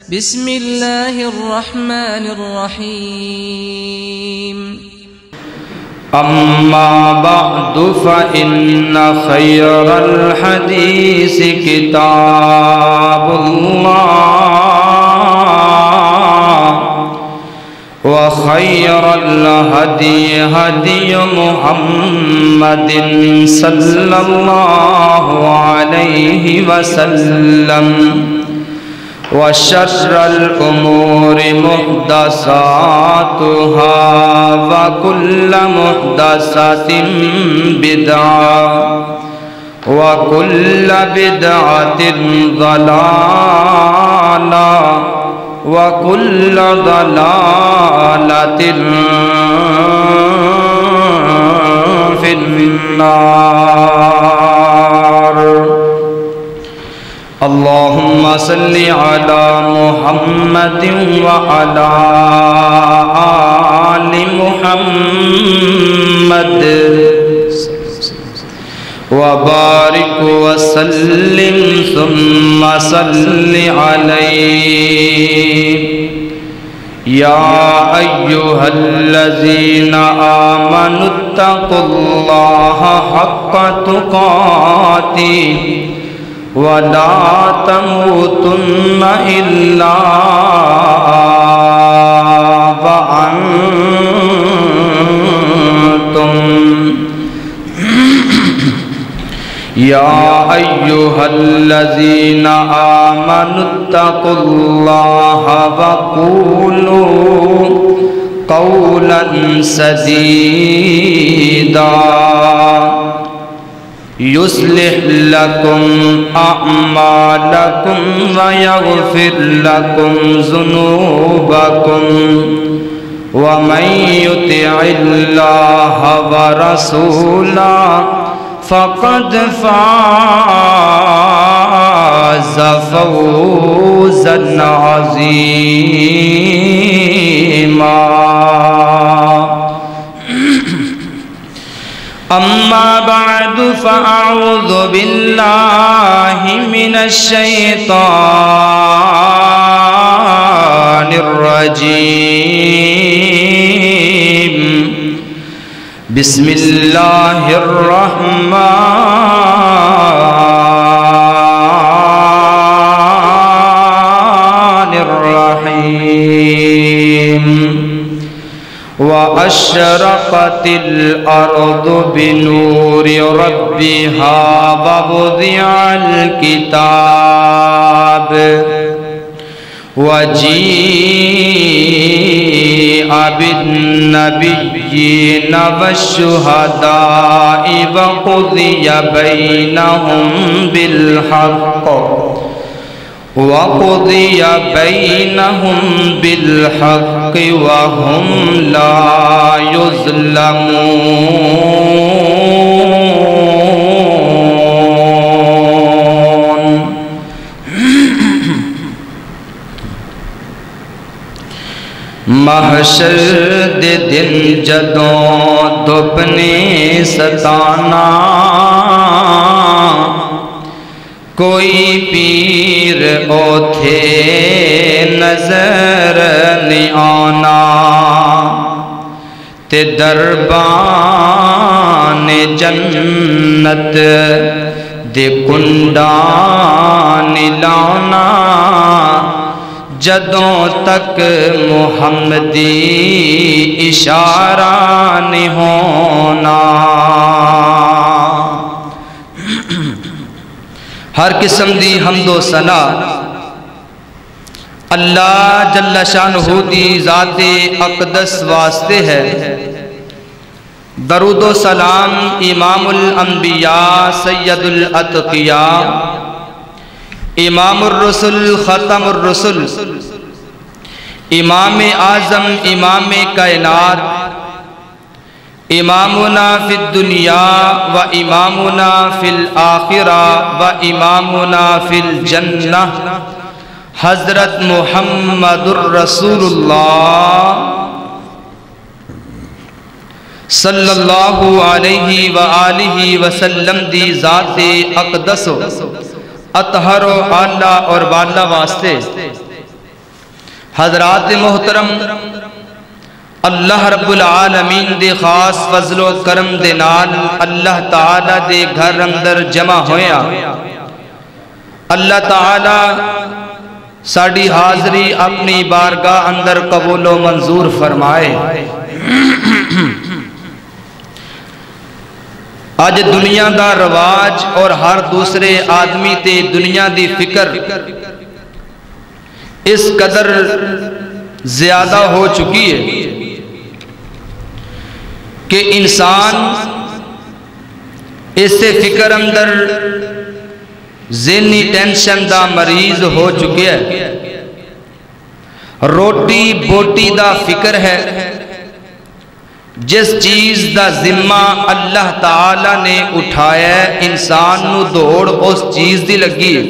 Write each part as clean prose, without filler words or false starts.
بسم الله الرحمن الرحيم أما بعد فإن خير الحديث كتاب الله وخير الهدي هدي محمد صلى الله عليه وسلم وشر الأمور محدثاتها وكل محدثة بدعة وكل بدعة ضلالة وكل ضلالة في النار. اللهم صل على محمد وعلى آل محمد وبارك وسلم ثم صل عليه. يا أيها الذين آمنوا اتقوا الله حق تقاته ولا تموتن إلا وأنتم يا أيها الذين آمنوا اتقوا الله وقولوا قولا سديدا يصلح لكم أعمالكم ويغفر لكم ذنوبكم ومن يطع الله ورسوله فقد فاز فوزا عظيما. أما بعد فأعوذ بالله من الشيطان الرجيم. بسم الله الرحمن الرحيم. وأشرقت الأرض بنور ربها ووضع الكتاب وجيء بالنبيين والشهداء وقضي بينهم بالحق وهم لا يظلمون. محشر دے دن جدوں دھپ نے ستانا کوئی پیر اوتھے نظر نہیں آنا تے دربان جنت دے کنڈان لانا جدوں تک محمدی اشارہ نہیں ہونا. ہر قسم دی حمد و ثنا اللہ جل شانہ دی ذات اقدس واسطے ہے. درود و سلام امام الانبیاء سید الاتقیاء امام الرسل ختم الرسل امام اعظم امام کائنات امامنا فی الدنیا و امامنا فی الآخرہ و امامنا فی الجنہ حضرت محمد الرسول اللہ صلی اللہ علیہ وآلہ وسلم دی ذات اقدس اطہر و اعلیٰ اور بالا واسطے حضرات محترم، اللہ رب العالمین دے خاص فضل و کرم دے نال اللہ تعالی دے گھر اندر جمع ہویا۔ اللہ تعالی ساڑی حاضری اپنی بارگاہ اندر قبول و منظور فرمائے۔ آج دنیا دا رواج اور ہر دوسرے آدمی تے دنیا دی فکر اس قدر زیادہ ہو چکی ہے کہ انسان اس سے فکر اندر ذہنی ٹینشن دا مریض ہو چکے ہے۔ روٹی بوٹی دا فکر ہے، جس چیز دا ذمہ اللہ تعالی نے اٹھایا ہے انسان نو دوڑ اس چیز دی لگی ہے،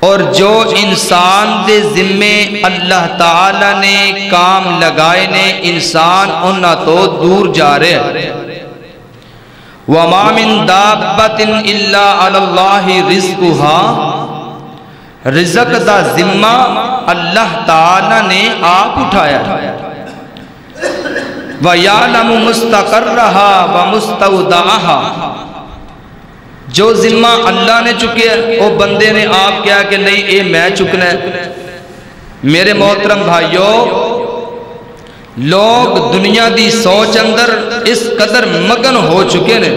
اور جو انسان دے ذمے اللہ تعالی نے کام لگائے نے انسان انہاں تو دور جا رہے ہیں۔ وَمَا مِن دَابَّةٍ إِلَّا عَلَى اللَّهِ رِزْقُهَا، رزق دا ذمہ اللہ تعالی نے آپ اٹھایا ہے۔ وَيَعْلَمُ مُسْتَقَرَّهَا وَمُسْتَوْدَعَهَا، جو ذمہ اللہ نے چکے وہ بندے نے آپ کیا کہ نہیں اے میں چکنا ہے۔ میرے محترم بھائیوں، لوگ دنیا دی سوچ اندر اس قدر مگن ہو چکے ہیں۔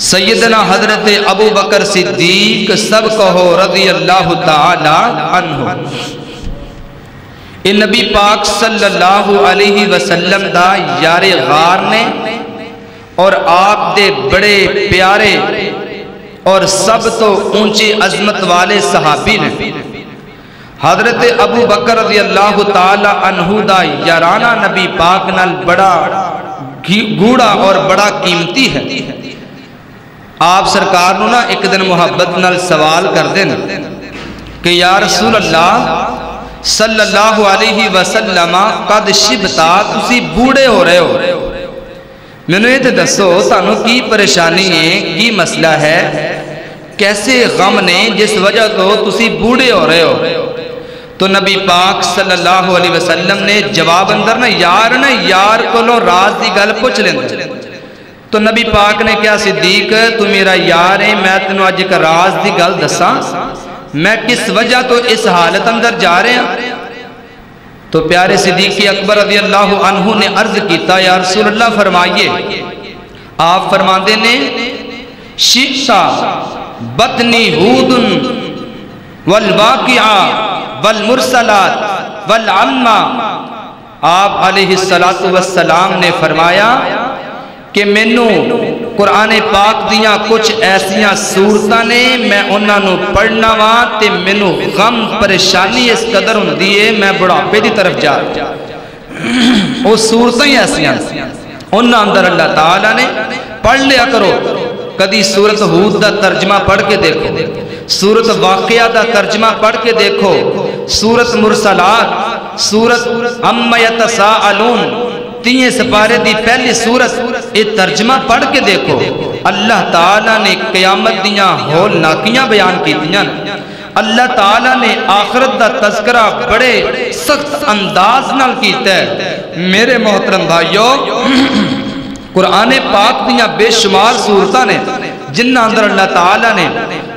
سیدنا حضرت ابو بکر صدیق سب کہو رضی اللہ تعالی عنہ، اے نبی پاک صلی اللہ علیہ وسلم دا یار غار نے اور آپ دے بڑے پیارے اور سب تو اونچی عظمت والے صحابی نے۔ حضرت ابو بکر رضی اللہ تعالی عنہ دا یارانہ نبی پاک نال بڑا گوڑا اور بڑا قیمتی ہے۔ آپ سرکار نو نا ایک دن محبت نال سوال کر دینا کہ یا رسول اللہ صلی اللہ علیہ وسلم قد شبتا، تسی بوڑے ہو رہے ہو، میں نے یہ دسو تانو کی پریشانی ہے، کی مسئلہ ہے، کیسے غم نے جس وجہ تو تسی بوڑے ہو رہے ہو؟ تو نبی پاک صلی اللہ علیہ وسلم نے جواب اندر نا یار کو لو راز دی گل پوچھ لیں۔ تو نبی پاک نے کیا صدیق تو میرا یار ہے، میں تنو آج ایک راز دی گل دساں، میں کس وجہ تو اس حالت اندر جا رہے ہیں؟ تو پیارے صدیق اکبر رضی اللہ عنہ نے عرض کیتا یا رسول اللہ فرمائیے۔ آپ فرماندے نے شِقْسَا بطنی ہود والواقعہ والمرسلات والعمہ، آپ علیہ السلام نے فرمایا کہ مینوں قرآن پاک دیاں کچھ ایسیاں صورتاں نے میں انہاں نو پڑھنا وا تے مینوں غم پریشانی اس قدر ہوندی ہے میں بڑھاپے دی طرف جا رہا۔ وہ صورتاں ہی ایسیاں انہاں اندر اللہ تعالیٰ نے پڑھ لیا کرو، کدی سورت ہود دا ترجمہ پڑھ کے دیکھو، سورت واقعہ دا ترجمہ پڑھ کے دیکھو، سورت مرسلات، سورت اَمَّ يَتَسَاءَلُونَ، 3 سپارے دی پہلی سورت یہ ترجمہ پڑھ کے دیکھو۔ اللہ تعالیٰ نے قیامت دیاں ہول ناکیاں بیان کی دیاں، اللہ تعالیٰ نے آخرت دا تذکرہ بڑے سخت انداز نال کیتا ہے۔ میرے محترم بھائیوں، قرآن پاک دیاں بے شمار صورتاں نے جنہ اندر اللہ تعالیٰ نے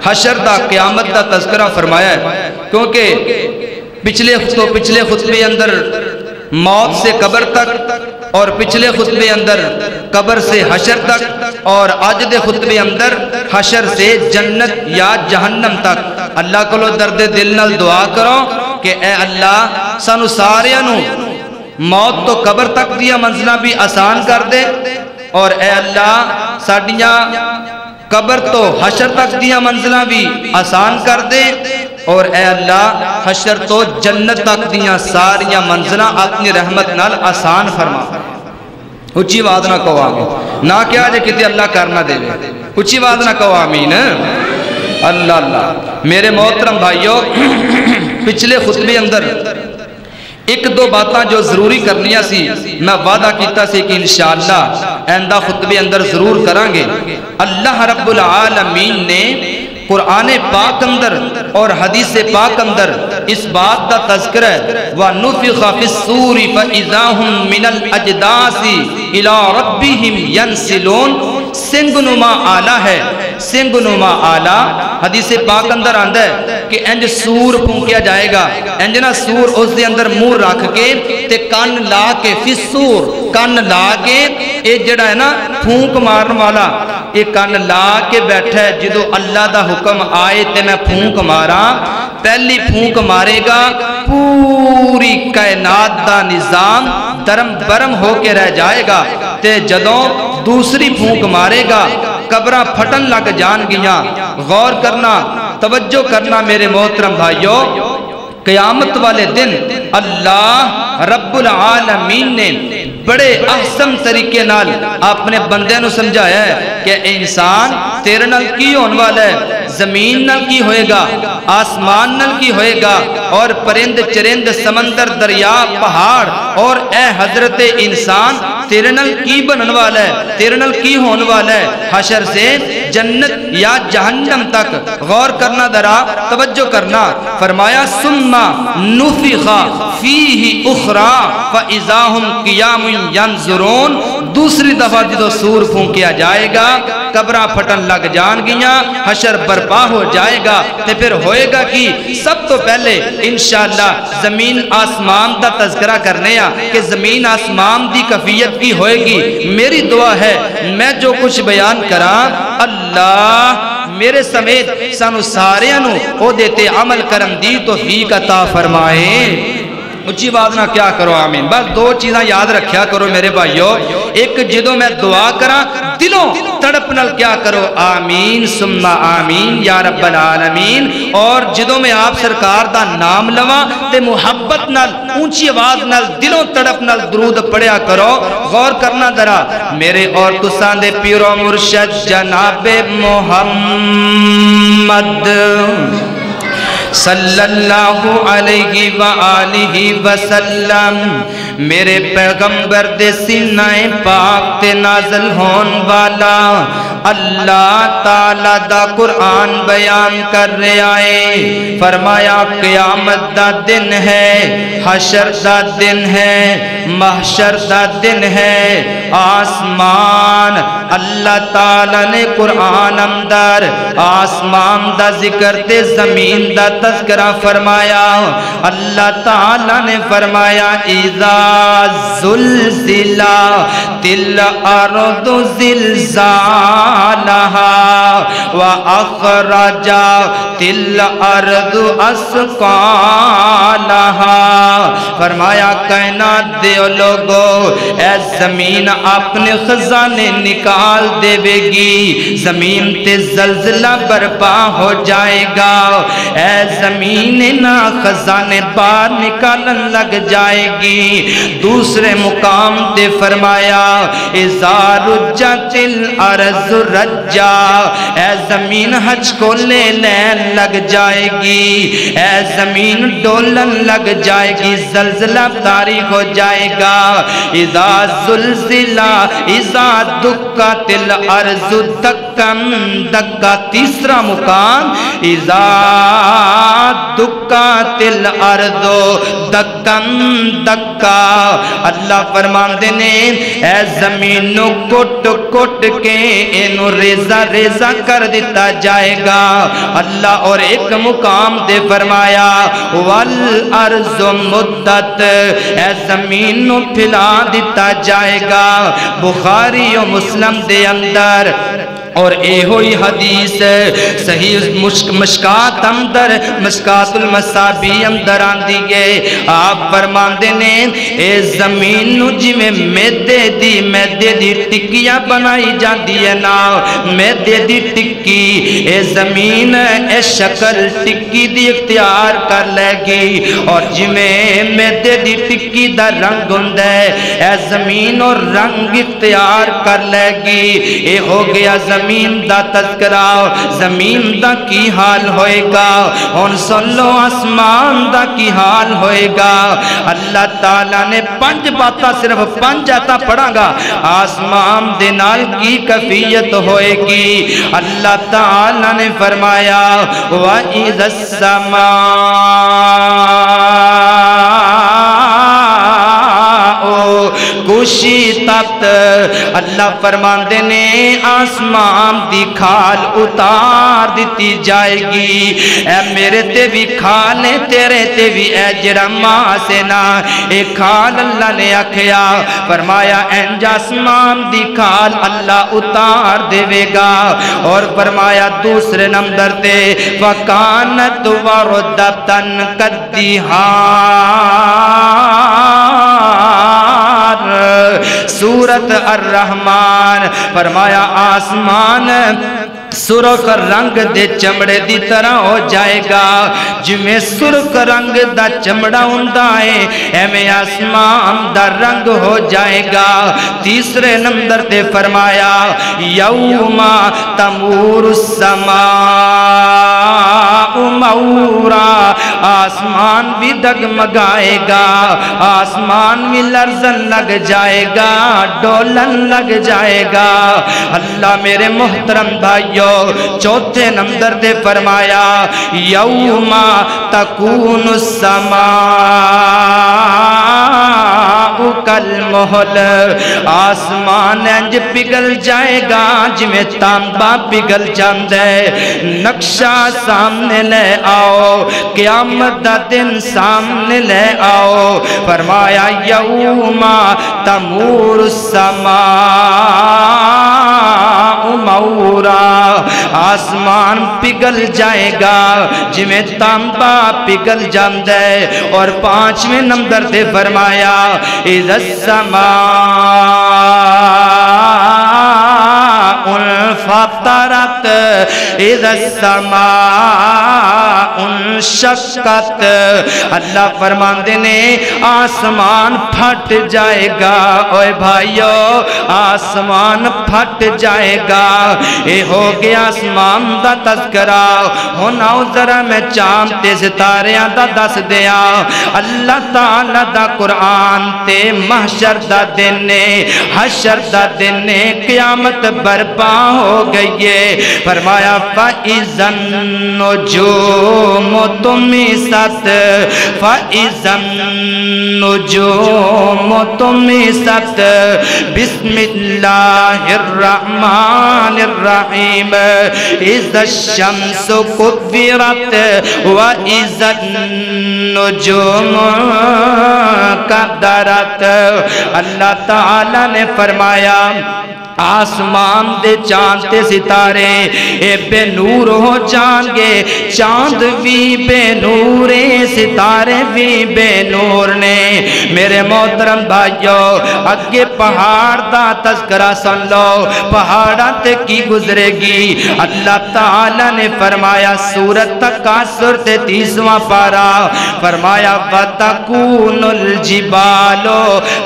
حشر دا قیامت دا تذکرہ فرمایا ہے، کیونکہ پچھلے خطبے اندر موت سے قبر تک، اور پچھلے خطبے اندر قبر سے حشر تک، اور آج دے خطبے اندر حشر سے جنت یا جہنم تک۔ اللہ کو لو درد دل نال دعا کرو کہ اے اللہ سانو ساریاں نو موت تو قبر تک دیا منزلہ بھی آسان کر دے، اور اے اللہ ساڑیاں قبر تو حشر تک دیا منزلہ بھی آسان کر دے، اور اے اللہ حشر تو جنت تک دیا ساریاں منزلہ اپنی رحمت نال آسان فرما۔ اچھی بات نہ کہو آمین، نہ کیا جے کتے اللہ کرنا دے، اچھی بات نہ کہو آمین۔ اللہ اللہ میرے محترم بھائیوں، پچھلے خطبے اندر ایک دو باتاں جو ضروری کرنیاں سی میں وعدہ کیتا سی کہ انشاءاللہ آئندہ خطبے اندر ضرور کرانگے۔ اللہ رب العالمین نے قرآن پاک اندر اور حدیث پاک اندر اس بات دا تذکرہ ہے وَنُفِخَ فِي الصُّورِ فَإِذَا هُم مِّنَ الْأَجْدَاثِ إِلَىٰ رَبِّهِمْ يَنْسِلُونَ سنگ نما آلہ ہے، سنگ نما آلہ حدیث پاک اندر آندہ ہے کہ انج سور پھونکیا جائے گا، انج نا سور اس دے اندر منہ رکھ کے تے کان لا کے فی السور کان لا کے اے جڑا ہے نا پھونک مارن والا اے کان لا کے بیٹھا ہے جدو اللہ دا حکم آئے تے میں پھونک مارا پہلی پھونک مارے گا پوری کائنات دا نظام درم برم ہو کے رہ جائے گا تے جدوں دوسری پھونک مارے گا قبرہ پھٹن لگ جان گیاں غور کرنا توجہ کرنا میرے محترم بھائیو قیامت والے دن اللہ رب العالمین نے بڑے احسن طریقے نال اپنے بندے نو سمجھایا ہے کہ انسان تیرے نال کی ہون والا ہے زمین نال کی ہوئے گا آسمان نال کی ہوئے گا اور پرند چرند سمندر دریا پہاڑ اور اے حضرت انسان تیرے نال کی بنن والا ہے تیرے نال کی ہون والا ہے حشر سے جنت یا جہنم تک غور کرنا درا توجہ کرنا فرمایا ثم نفخ فیہ اخرى فاذا هم قیام ینظرون دوسری دفعہ جدو سور پھونکیا جائے گا قبرہ پھٹن لگ جان گیاں حشر برپا ہو جائے گا تے پھر ہوئے گا کی سب تو پہلے انشاءاللہ زمین آسمان دا تذکرہ کرنے کہ زمین آسمان دی کفیت کی ہوئے گی میری دعا ہے میں جو کچھ بیان کراں اللہ میرے سمیت سانو ساریانو او دیتے عمل کرم دی توفیق عطا فرمائے اچھی بات نہ کیا کرو آمین بس دو چیزاں یاد رکھیا کرو میرے بھائیو ایک جدو میں دعا کرا دلوں تڑپ نل کیا کرو آمین ثم آمین یا رب العالمین اور جدو میں آپ سرکار دا نام لوا تے محبت نل اونچی آواز نل دلوں تڑپ نل درود پڑھیا کرو غور کرنا درا میرے اور تسان دے پیرو مرشد جناب محمد صلی اللہ علیہ وآلہ وسلم میرے پیغمبر دے سینہ پاک تے نازل ہون والا اللہ تعالیٰ دا قرآن بیان کر رہے آئے فرمایا قیامت دا دن ہے حشر دا دن ہے محشر دا دن ہے آسمان اللہ تعالیٰ نے قرآن اندر آسمان دا ذکر تے زمین دا تذکرہ فرمایا اللہ تعالیٰ نے فرمایا اذا زلزلت الارض زلزالہا واخرجت الارض اثقالہا فرمایا کائنات دے لوگو اے زمین اپنے خزانے نکال دے گی زمین تے زلزلہ برپا ہو جائے گا اے زمین نہ خزانے باہر نکالن لگ جائے گی دوسرے مقام تے فرمایا اذا رجت الارض رجا اے زمین حج کو لے لین لگ جائے گی اے زمین ڈولن لگ جائے گی زلزلہ تاریخ ہو جائے گا اذا زلزلہ اذا دکت الارض دکم دکا تیسرا مقام اذا دکت الارض دکم دکا اللہ فرمان دینے اے زمین نو کٹ کٹ کے انو ریزہ ریزہ کر دیتا جائے گا اللہ اور ایک مقام دے فرمایا والارض مدت اے زمین نو پھلا دیتا جائے گا بخاری و مسلم دے اندر اور اے ہوئی حدیث صحیح مشکات اندر مشکات المصابی اندر آن دیئے آپ فرمان دینے اے زمین نو جی میں میدے دی ٹکیاں بنائی جان دیئے نا میدے دی ٹکی اے زمین اے شکل ٹکی دی اختیار کر لے گی اور جی میں میدے دی ٹکی دا رنگ ہندے اے زمین اور رنگ اختیار کر لے گی اے ہو گیا زمین دا تذکرہ زمین دا کی حال ہوئے گا اور سن لو آسمان دا کی حال ہوئے گا اللہ اللہ تعالیٰ نے 5 باتاں صرف 5 آیتاں پڑھاں گا آسمان دے نال کی کیفیت ہوئے گی۔ اللہ تعالیٰ نے فرمایا وَإِذَا کشطت، اللہ فرماندے نے آسمان دی کھال اتار دیتی جائے گی۔ اے میرے تے بھی کھال ہے تیرے تے بھی اے جڑا ماں سے نا اے کھال اللہ نے آکھیا فرمایا انج آسمان دی کھال اللہ اتار دے گا۔ اور فرمایا دوسرے نمبر تے وَكَانَتْ وَرْدَةً كَالدِّهَانِ، سورت الرحمن فرمایا آسمان سرخ رنگ دے چمڑے دی طرح ہو جائے گا، جمیں سرخ رنگ دا چمڑا ہوندا ہے ایویں آسمان دا رنگ ہو جائے گا۔ تیسرے نمبر تے فرمایا یوم تمور السماء مورا، آسمان بھی ڈگمگائے گا، آسمان بھی لرزن لگ جائے گا، ڈولن لگ جائے گا۔ اللہ میرے محترم بھائیو چوتھے نمبر دے فرمایا یوم تکون السماء کالمہل، آسمان انج پگھل جائے گا جمیں تانبا پگھل جاندے۔ نقشہ سامنے لے آؤ، قیامت دا دن سامنے لے آؤ، فرمایا یوم تمور السماء مورا، آسمان پگھل جائے گا جمیں تانبا پگھل جاندے۔ اور 5ویں نمبر دے فرمایا اذا السماء انفطرت اذا السماء انشقت، اللہ فرماندے نے آسمان پھٹ جائے گا۔ اوے بھائیو آسمان پھٹ جائے گا۔ اے ہو گیا آسمان دا تذکرہ، ہن آؤ ذرا میں چاند تے ستاریاں دا دس دیا۔ اللہ تعالیٰ دا قرآن تے محشر دا دن نے، حشر دا دن نے، قیامت برپا ہو گئی ہے۔ فرمایا فَإِذَا النُّجُومُ طُمِسَتْ فَإِذَا النُّجُومُ طُمِسَتْ بسم اللہ الرحمن الرحیم اذا الشمس کورت وَإِذَا النُّجُومُ قدرت۔ اللہ تعالیٰ نے فرمایا آسمان دے چاند تے ستارے اے بے نور ہو جان گے، چاند بھی بے نور ستارے بھی بے نور نے۔ میرے محترم بھائیو اگے پہاڑ دا تذکرہ سن لو، پہاڑاں تے کی گزرے گی۔ اللہ تعالیٰ نے فرمایا سورۃ تکاثر تے 30واں پارہ فرمایا وَتَكُونُ الْجِبَالُ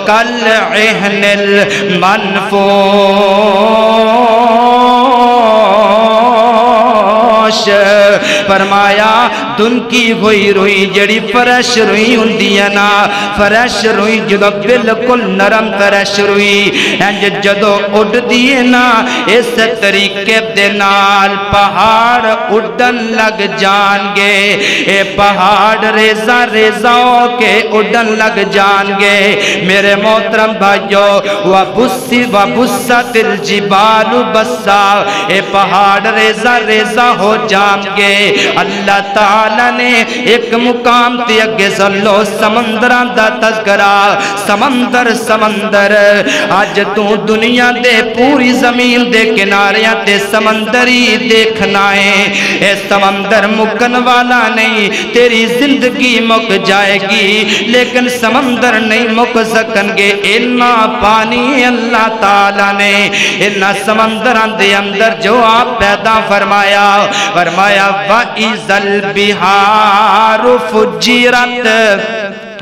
كَالْعِهْنِ الْمَنْفُوشِ، فرمایا دن کی ہوئی روئی جڑی فرش روئی ہوندیاں نا، فرش روئی جدو بالکل نرم فرش روئی انج جدو اڑ دیے نا، اس طریقے دے نال پہاڑ اڑن لگ جان گے۔ اے پہاڑ ریزہ ریزہ ہو کے اڑن لگ جان گے۔ میرے محترم بھائیو وَبُسَّتِ الْجِبَالُ بَسَّا، اے پہاڑ ریزہ ریزہ ہو جان گے۔ اللہ تعالیٰ نے ایک مقام تے اگے سلو سمندران دا تذکرہ، سمندر سمندر آج تو دنیا دے پوری زمین دے کناریاں تے سمندری دیکھنا ہے۔ اے سمندر مکن والا نہیں، تیری زندگی مک جائے گی لیکن سمندر نہیں مک سکن گے۔ اتنا پانی اللہ تعالیٰ نے اتنا سمندران دے اندر جو آپ پیدا فرمایا، فرمایا وَإِذَا الْبِحَارُ فُجِّرَتْ،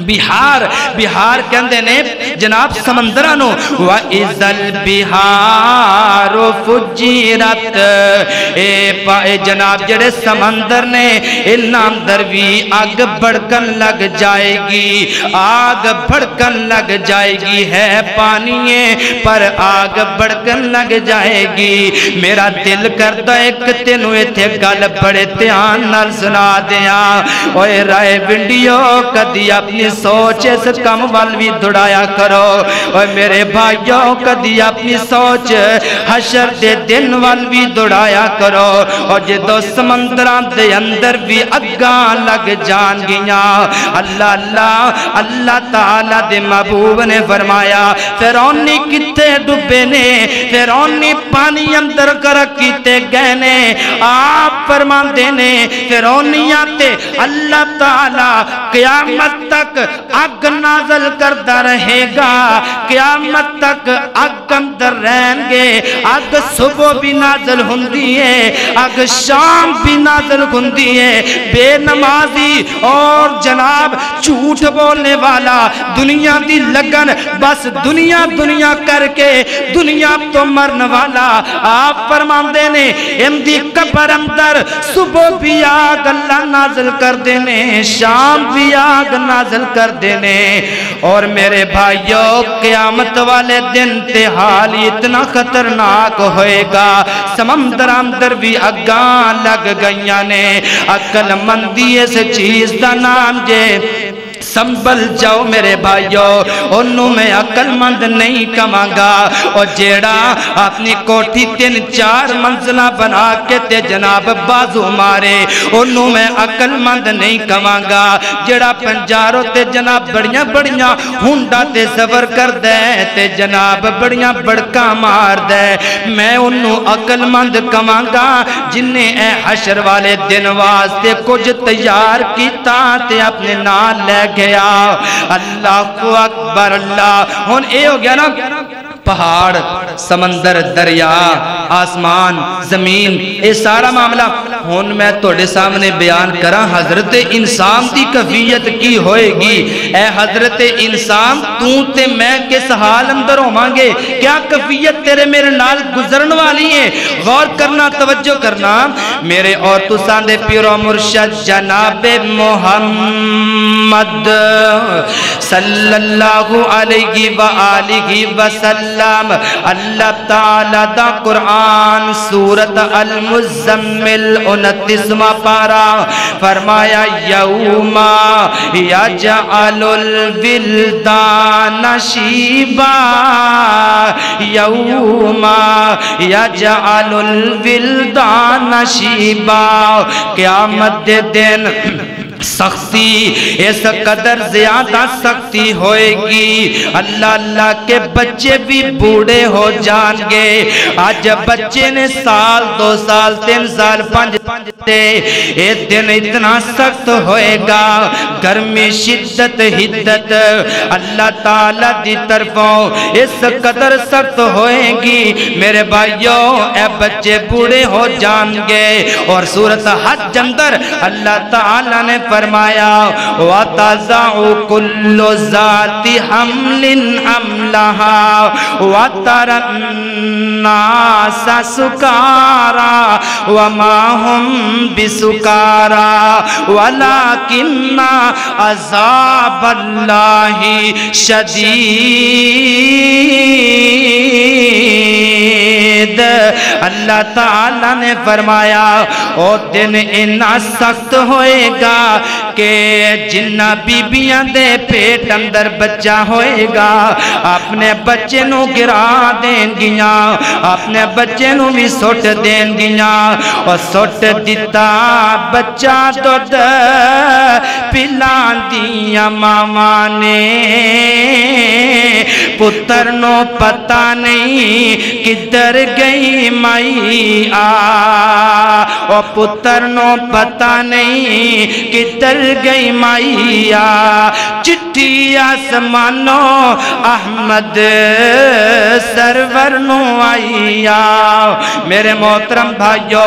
بہار بہار کہندے نے جناب سمندراں نو وَإِذَا الْبِحَارُ فُجِّرَتْ اے جناب جڑے سمندر نے انہاں اندر بھی آگ بڑکن لگ جائے گی، آگ بڑکن لگ جائے گی، ہے پانی ہے پر آگ بڑکن لگ جائے گی۔ میرا دل کرتا ایک تینوں ایتھے گل بڑے دھیان نال سنا دیاں، اوے رائے ونڈیو کدی اپنی سوچ اس کم وال بھی دڑایا کرو، اور میرے بھائیوں کدی اپنی سوچ حشر دے دن وال بھی دڑایا کرو، اور جدو سمندران دے اندر بھی اگاں لگ جان گیاں۔ اللہ اللہ اللہ تعالیٰ دے محبوب نے فرمایا فرعونی کتے ڈبے نے، فرعونی پانی اندر کرک کیتے گئے نے، آپ فرمان دینے فرعونیاں تے اللہ تعالیٰ قیامت تک اگ نازل کردہ رہے گا، قیامت تک اگ اندر رہیں گے، اگ صبح بھی نازل ہوندی ہے، اگ شام بھی نازل ہوندی ہے، بے نمازی اور جناب جھوٹ بولنے والا دنیا دی لگن بس دنیا دنیا کر کے دنیا تو مرن والا آپ فرمان دینے امدی قبر اندر صبح بھی آگ اللہ نازل کر دینے، شام بھی آگ نازل کر دینے، اور میرے بھائیوں قیامت والے دن تے حال اتنا خطرناک ہوئے گا، سمندر اندر بھی اگاں لگ گئیاں نے۔ عقل مندی اس چیز دا نام جے سنبھل جاؤ میرے بھائیو، انہوں میں عقل مند نہیں کمانگا، اور جیڑا اپنی کوٹھی 3-4 منزلہ بنا کے تے جناب بازو مارے، انہوں میں عقل مند نہیں کمانگا، جیڑا پنجاروں تے جناب بڑیاں بڑیاں ہونڈا تے سفر کر دے تے جناب بڑیاں بڑکا مار دے، میں انہوں عقل مند کمانگا جنہیں اے حشر والے دن واسطے کچھ تیار کیتا تے اپنے نال لے گیا۔ اللہ کو اکبر اللہ، ہون اے ہو گیا نا پہاڑ سمندر دریا آسمان زمین اے سارا معاملہ ہون میں توڑے سامنے بیان کرا حضرت انسان دی کفیت کی ہوئے گی۔ اے حضرت انسان تو تے میں کس حال اندر ہو مانگے، کیا کفیت تیرے میرے نال گزرن والی ہیں، غور کرنا توجہ کرنا۔ میرے اور تسان دے پیرو مرشد جناب محمد صلی اللہ علیہ وآلہ وسلم، اللہ تعالیٰ دا قرآن سورت المزمل 29واں پارا فرمایا یوم یجعل الولدان شیبا، یوم یجعل الولدان شیبا، قیامت دے دن سختی اس قدر زیادہ سختی ہوئے گی، اللہ اللہ کے بچے بھی بوڑھے ہو جان گے۔ آج بچے نے سال 2 سال 3 سال 5 تے ایک دن اتنا سخت ہوئے گا، گرمی شدت حدت اللہ تعالیٰ دی طرفوں اس قدر سخت ہوئے گی میرے بھائیوں، اے بچے بوڑھے ہو جان گے۔ اور سورت حج اندر اللہ تعالیٰ نے فرمایا وَتَضَعُ كُلُّ ذَاتِ حَمْلٍ حَمْلَهَا وَتَرَى النَّاسَ سُكَارَى وَمَا هُمْ بِسُكَارَى وَلَكِنَّ عَذَابَ اللَّهِ شَدِيدٌ۔ اللہ تعالیٰ نے فرمایا او دن اتنا سخت ہوئے گا کہ جنہ بیبیاں دے پیٹ اندر بچہ ہوئے گا اپنے بچے نو گرا دیں گیاں، اپنے بچے نو بھی سٹ دیں گیاں، اور سٹ دیتا بچہ دودھ پلان دیا ماما نے، پتر نو پتہ نہیں کدھر گئی مائی آ، اور پتر نو پتہ نہیں کدھر گئی مائی آ، چٹھی آسمانو احمد سرور نو آئی آ۔ میرے محترم بھائیو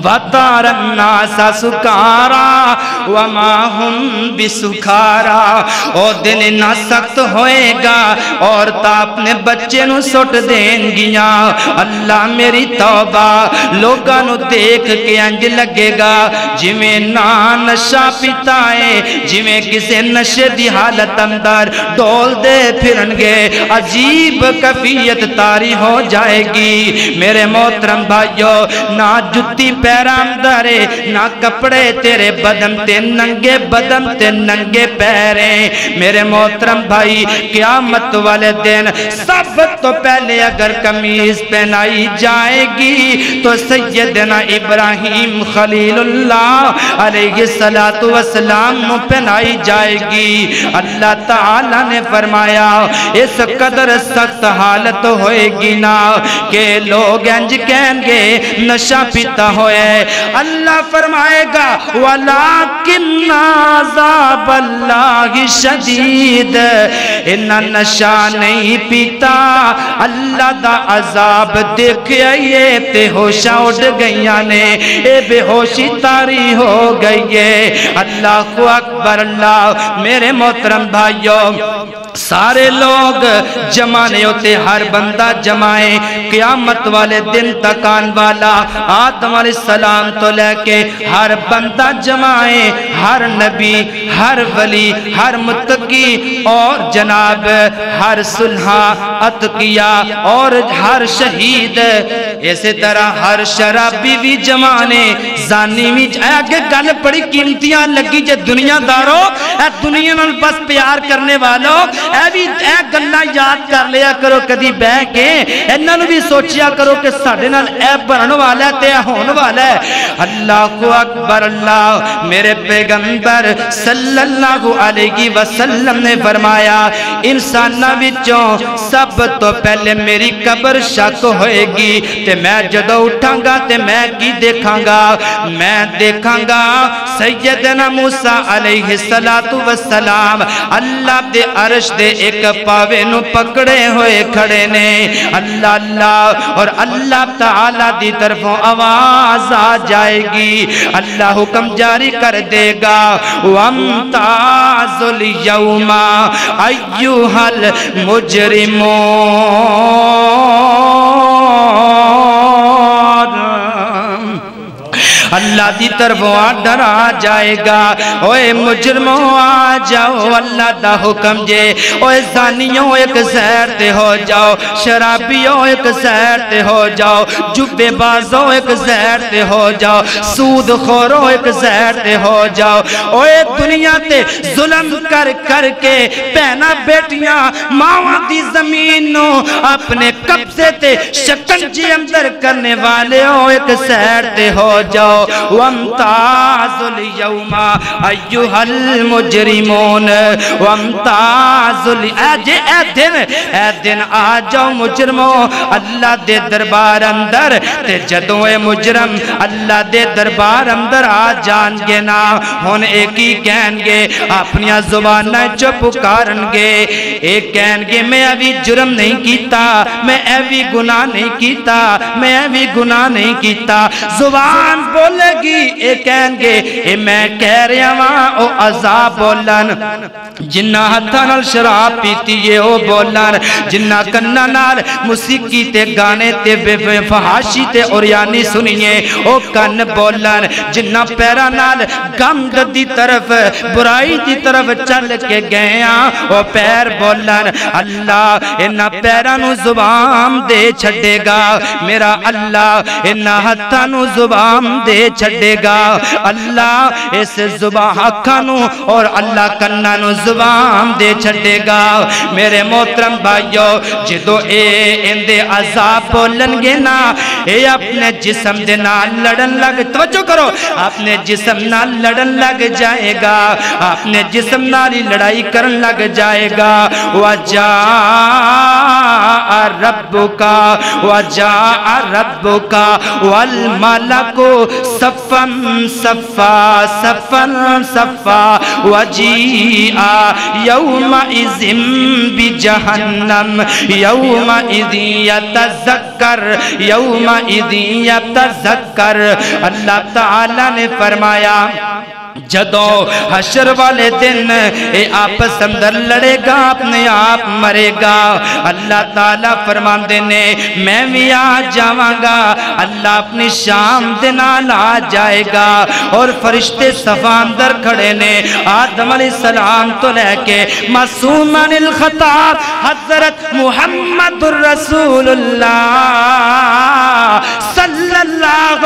وَتَرَى النَّاسَ سُكَارَى وَمَا هُمْ بِسُكَارَى او دن نہ سخت ہوئے گا اور تا اپنے بچے نو سٹ دین گیا اللہ میری توبہ لوگاں نو دیکھ کے انج لگے گا جویں نہ نشہ پیتا ہے جویں کسے نشے دی حالت اندر ڈول دے پھرن گے عجیب کیفیت طاری ہو جائے گی میرے محترم بھائیو نہ جتی پیرا اندر نہ کپڑے تیرے بدن تے ننگے بدن تے ننگے پیرے میرے محترم بھائی قیامت والے دن سب تو پہلے اگر قمیض پہنائی جائے گی تو سیدنا ابراہیم خلیل اللہ علیہ السلام نو پہنائی جائے گی اللہ تعالیٰ نے فرمایا اس قدر سخت حالت ہوئے گی نا کہ لوگ انج کہیں گے نشہ پیتا ہوئے اللہ فرمائے گا وَلَكِنَّ عَذَابَ اللَّهِ شَدِيدٌ انہا نشہ نہیں پیتا اللہ دا عذاب دیکھے یہ تے ہوشہ اڑ گئیاں نے اے بے ہوشی تاری ہو گئی ہے اللہ اکبر اللہ میرے محترم بھائیوں سارے لوگ جمع نہیں ہوتے ہر بندہ جمائے قیامت والے دن تک آن والا آدم علیہ السلام تو لے کے ہر بندہ جمائے ہر نبی ہر ولی ہر متقی اور جناب ہر صلحہ اتقیہ اور ہر شہید اسی طرح ہر شرابی بھی جمانے زانی بھی آگے گل بڑی قیمتیاں لگی جے دنیا دارو اے دنیا نال بس پیار کرنے والوں اے بھی اے گلہ یاد کر لیا کرو کدی بہ کے انہاں نو بھی سوچیا کرو کہ ساڈے نال اے بنن والا ہے تے ہون والا ہے اللہ اکبر اللہ میرے پیغمبر صلی اللہ علیہ وسلم نے فرمایا انساناں وچوں سب تو پہلے میری قبر شک ہوئے گی تے میں جدوں اٹھاں گا تے میں کی دیکھاں گا میں دیکھاں گا سیدنا موسیٰ علیہ السلام اللہ دے عرش دے ایک پاوے نو پکڑے ہوئے کھڑے نے اللہ اللہ اور اللہ تعالیٰ دی طرفوں آواز آ جائے گی اللہ حکم جاری کر دے گا وَامْتَازُ الْيَوْمَ أَيُّهَا الْمُجْرِمُونَ اللہ دی طرف آڈر آ جائے گا اوے مجرموں آ جاؤ اللہ دا حکم جے اوے زانیوں ایک سیر تے ہو جاؤ شرابیوں ایک سیر تے ہو جاؤ جبے بازوں ایک سیر تے ہو جاؤ سود خوروں ایک سیر تے ہو جاؤ اوے دنیا تے ظلم کر کر کے پہنا بیٹیاں ماں دی زمین نو اپنے قبضے تے شکنجی اندر کرنے والے ہو ایک سیر تے ہو جاؤ وَامْتَازُ الْيَوْمَ أَيُّهَا الْمُجْرِمُونَ وَامْتَازُ اے دن آ جاؤ مجرموں اللہ دے دربار اندر تے جدوں اے مجرم اللہ دے دربار اندر آ جان گے نا ہن ایک ہی کہن گے اپنیاں زبانیں چو پکارن گے ایک کہن گے میں ابھی جرم نہیں کیتا میں ابھی گناہ نہیں کیتا میں ابھی گناہ نہیں کیتا زبان بولے گی اے کہیں گے اے میں کہہ رہا ہاں او عذاب بولن جنہ ہتھاں نال شراب پیتی ہے او بولن جنہ کناں نال موسیقی تے گانے تے بے فحاشی تے اوریانی سنیے او کن بولن جنہ پیراں نال گند دی طرف برائی دی طرف چل کے گئے او پیر بولن اللہ انہاں پیراں نو زبان دے چھڈے گا میرا اللہ انہاں ہتھاں نو زبان دے چھڑے گا اللہ اس زبان حقانو اور اللہ کنانو زبان دے چھڑے گا میرے محترم بھائیو جدو اے اندے عذاب بولن گے نا اے اپنے جسم دے نال لڑن لگ توجہ کرو اپنے جسم نال لڑن لگ جائے گا اپنے جسم نال لڑائی کرن لگ جائے گا وَجَاءَ ربکا وجاء ربکا والملک صفا صفا صفا صفا وجیء یومئذ بجہنم یومئذ یتذکر یومئذ یتذکر۔ اللہ تعالیٰ نے فرمایا جدو حشر والے دن اے آپس اندر لڑے گا اپنے آپ مرے گا، اللہ تعالیٰ فرماندے نے میں بھی آ جاواں گا، اللہ اپنی شام دنال آ جائے گا اور فرشتے صفا اندر کھڑے نے، آدم علیہ السلام تو لے کے معصوم عن الخطا حضرت محمد الرسول اللہ صلی اللہ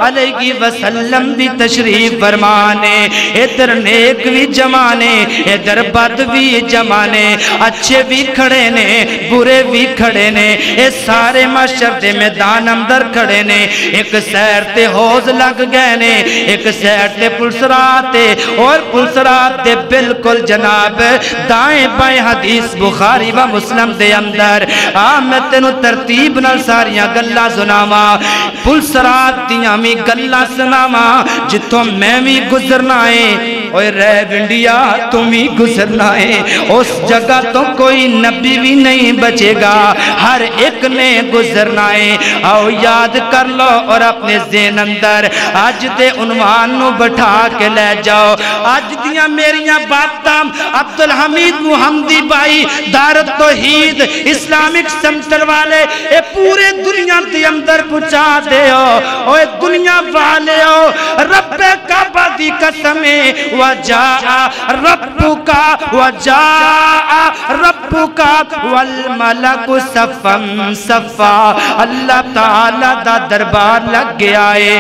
علیہ وسلم بھی تشریف فرمانے، ادھر نیک بھی جمانے ادھر بد بھی جمانے، اچھے بھی کھڑے نے برے بھی کھڑے نے، اے سارے معاشر دے میدان اندر کھڑے نے، ایک سیر تے حوض لگ گئے نے، ایک سیر تے پلسرات اور پلسرات تے بالکل جناب دائیں بائیں حدیث بخاری و مسلم دے اندر میں تینوں ترتیب نال ساریاں گلاں سناواں، پلسرات دیاں بھی گلاں سناواں جتوں میں بھی گزرنا ہے، اوے ریب انڈیا تم ہی گزرنا ہے، اس جگہ تو کوئی نبی بھی نہیں بچے گا، ہر ایک نے گزرنا ہے۔ آؤ یاد کر لو اور اپنے ذہن اندر آج دے عنوان نو بٹھا کے لے جاؤ، آج دیاں میریاں باتاں عبدالحمید محمدی بھائی دارت توحید اسلامک سمتر والے اے پورے دنیا دے اندر پہنچا دے ہو، اوے دنیا والے ہو، رب کعبہ دی قسمیں وجاء ربکا وجاء ربکا والملک صفا صفا، اللہ تعالیٰ دا دربار لگ گیا ہے،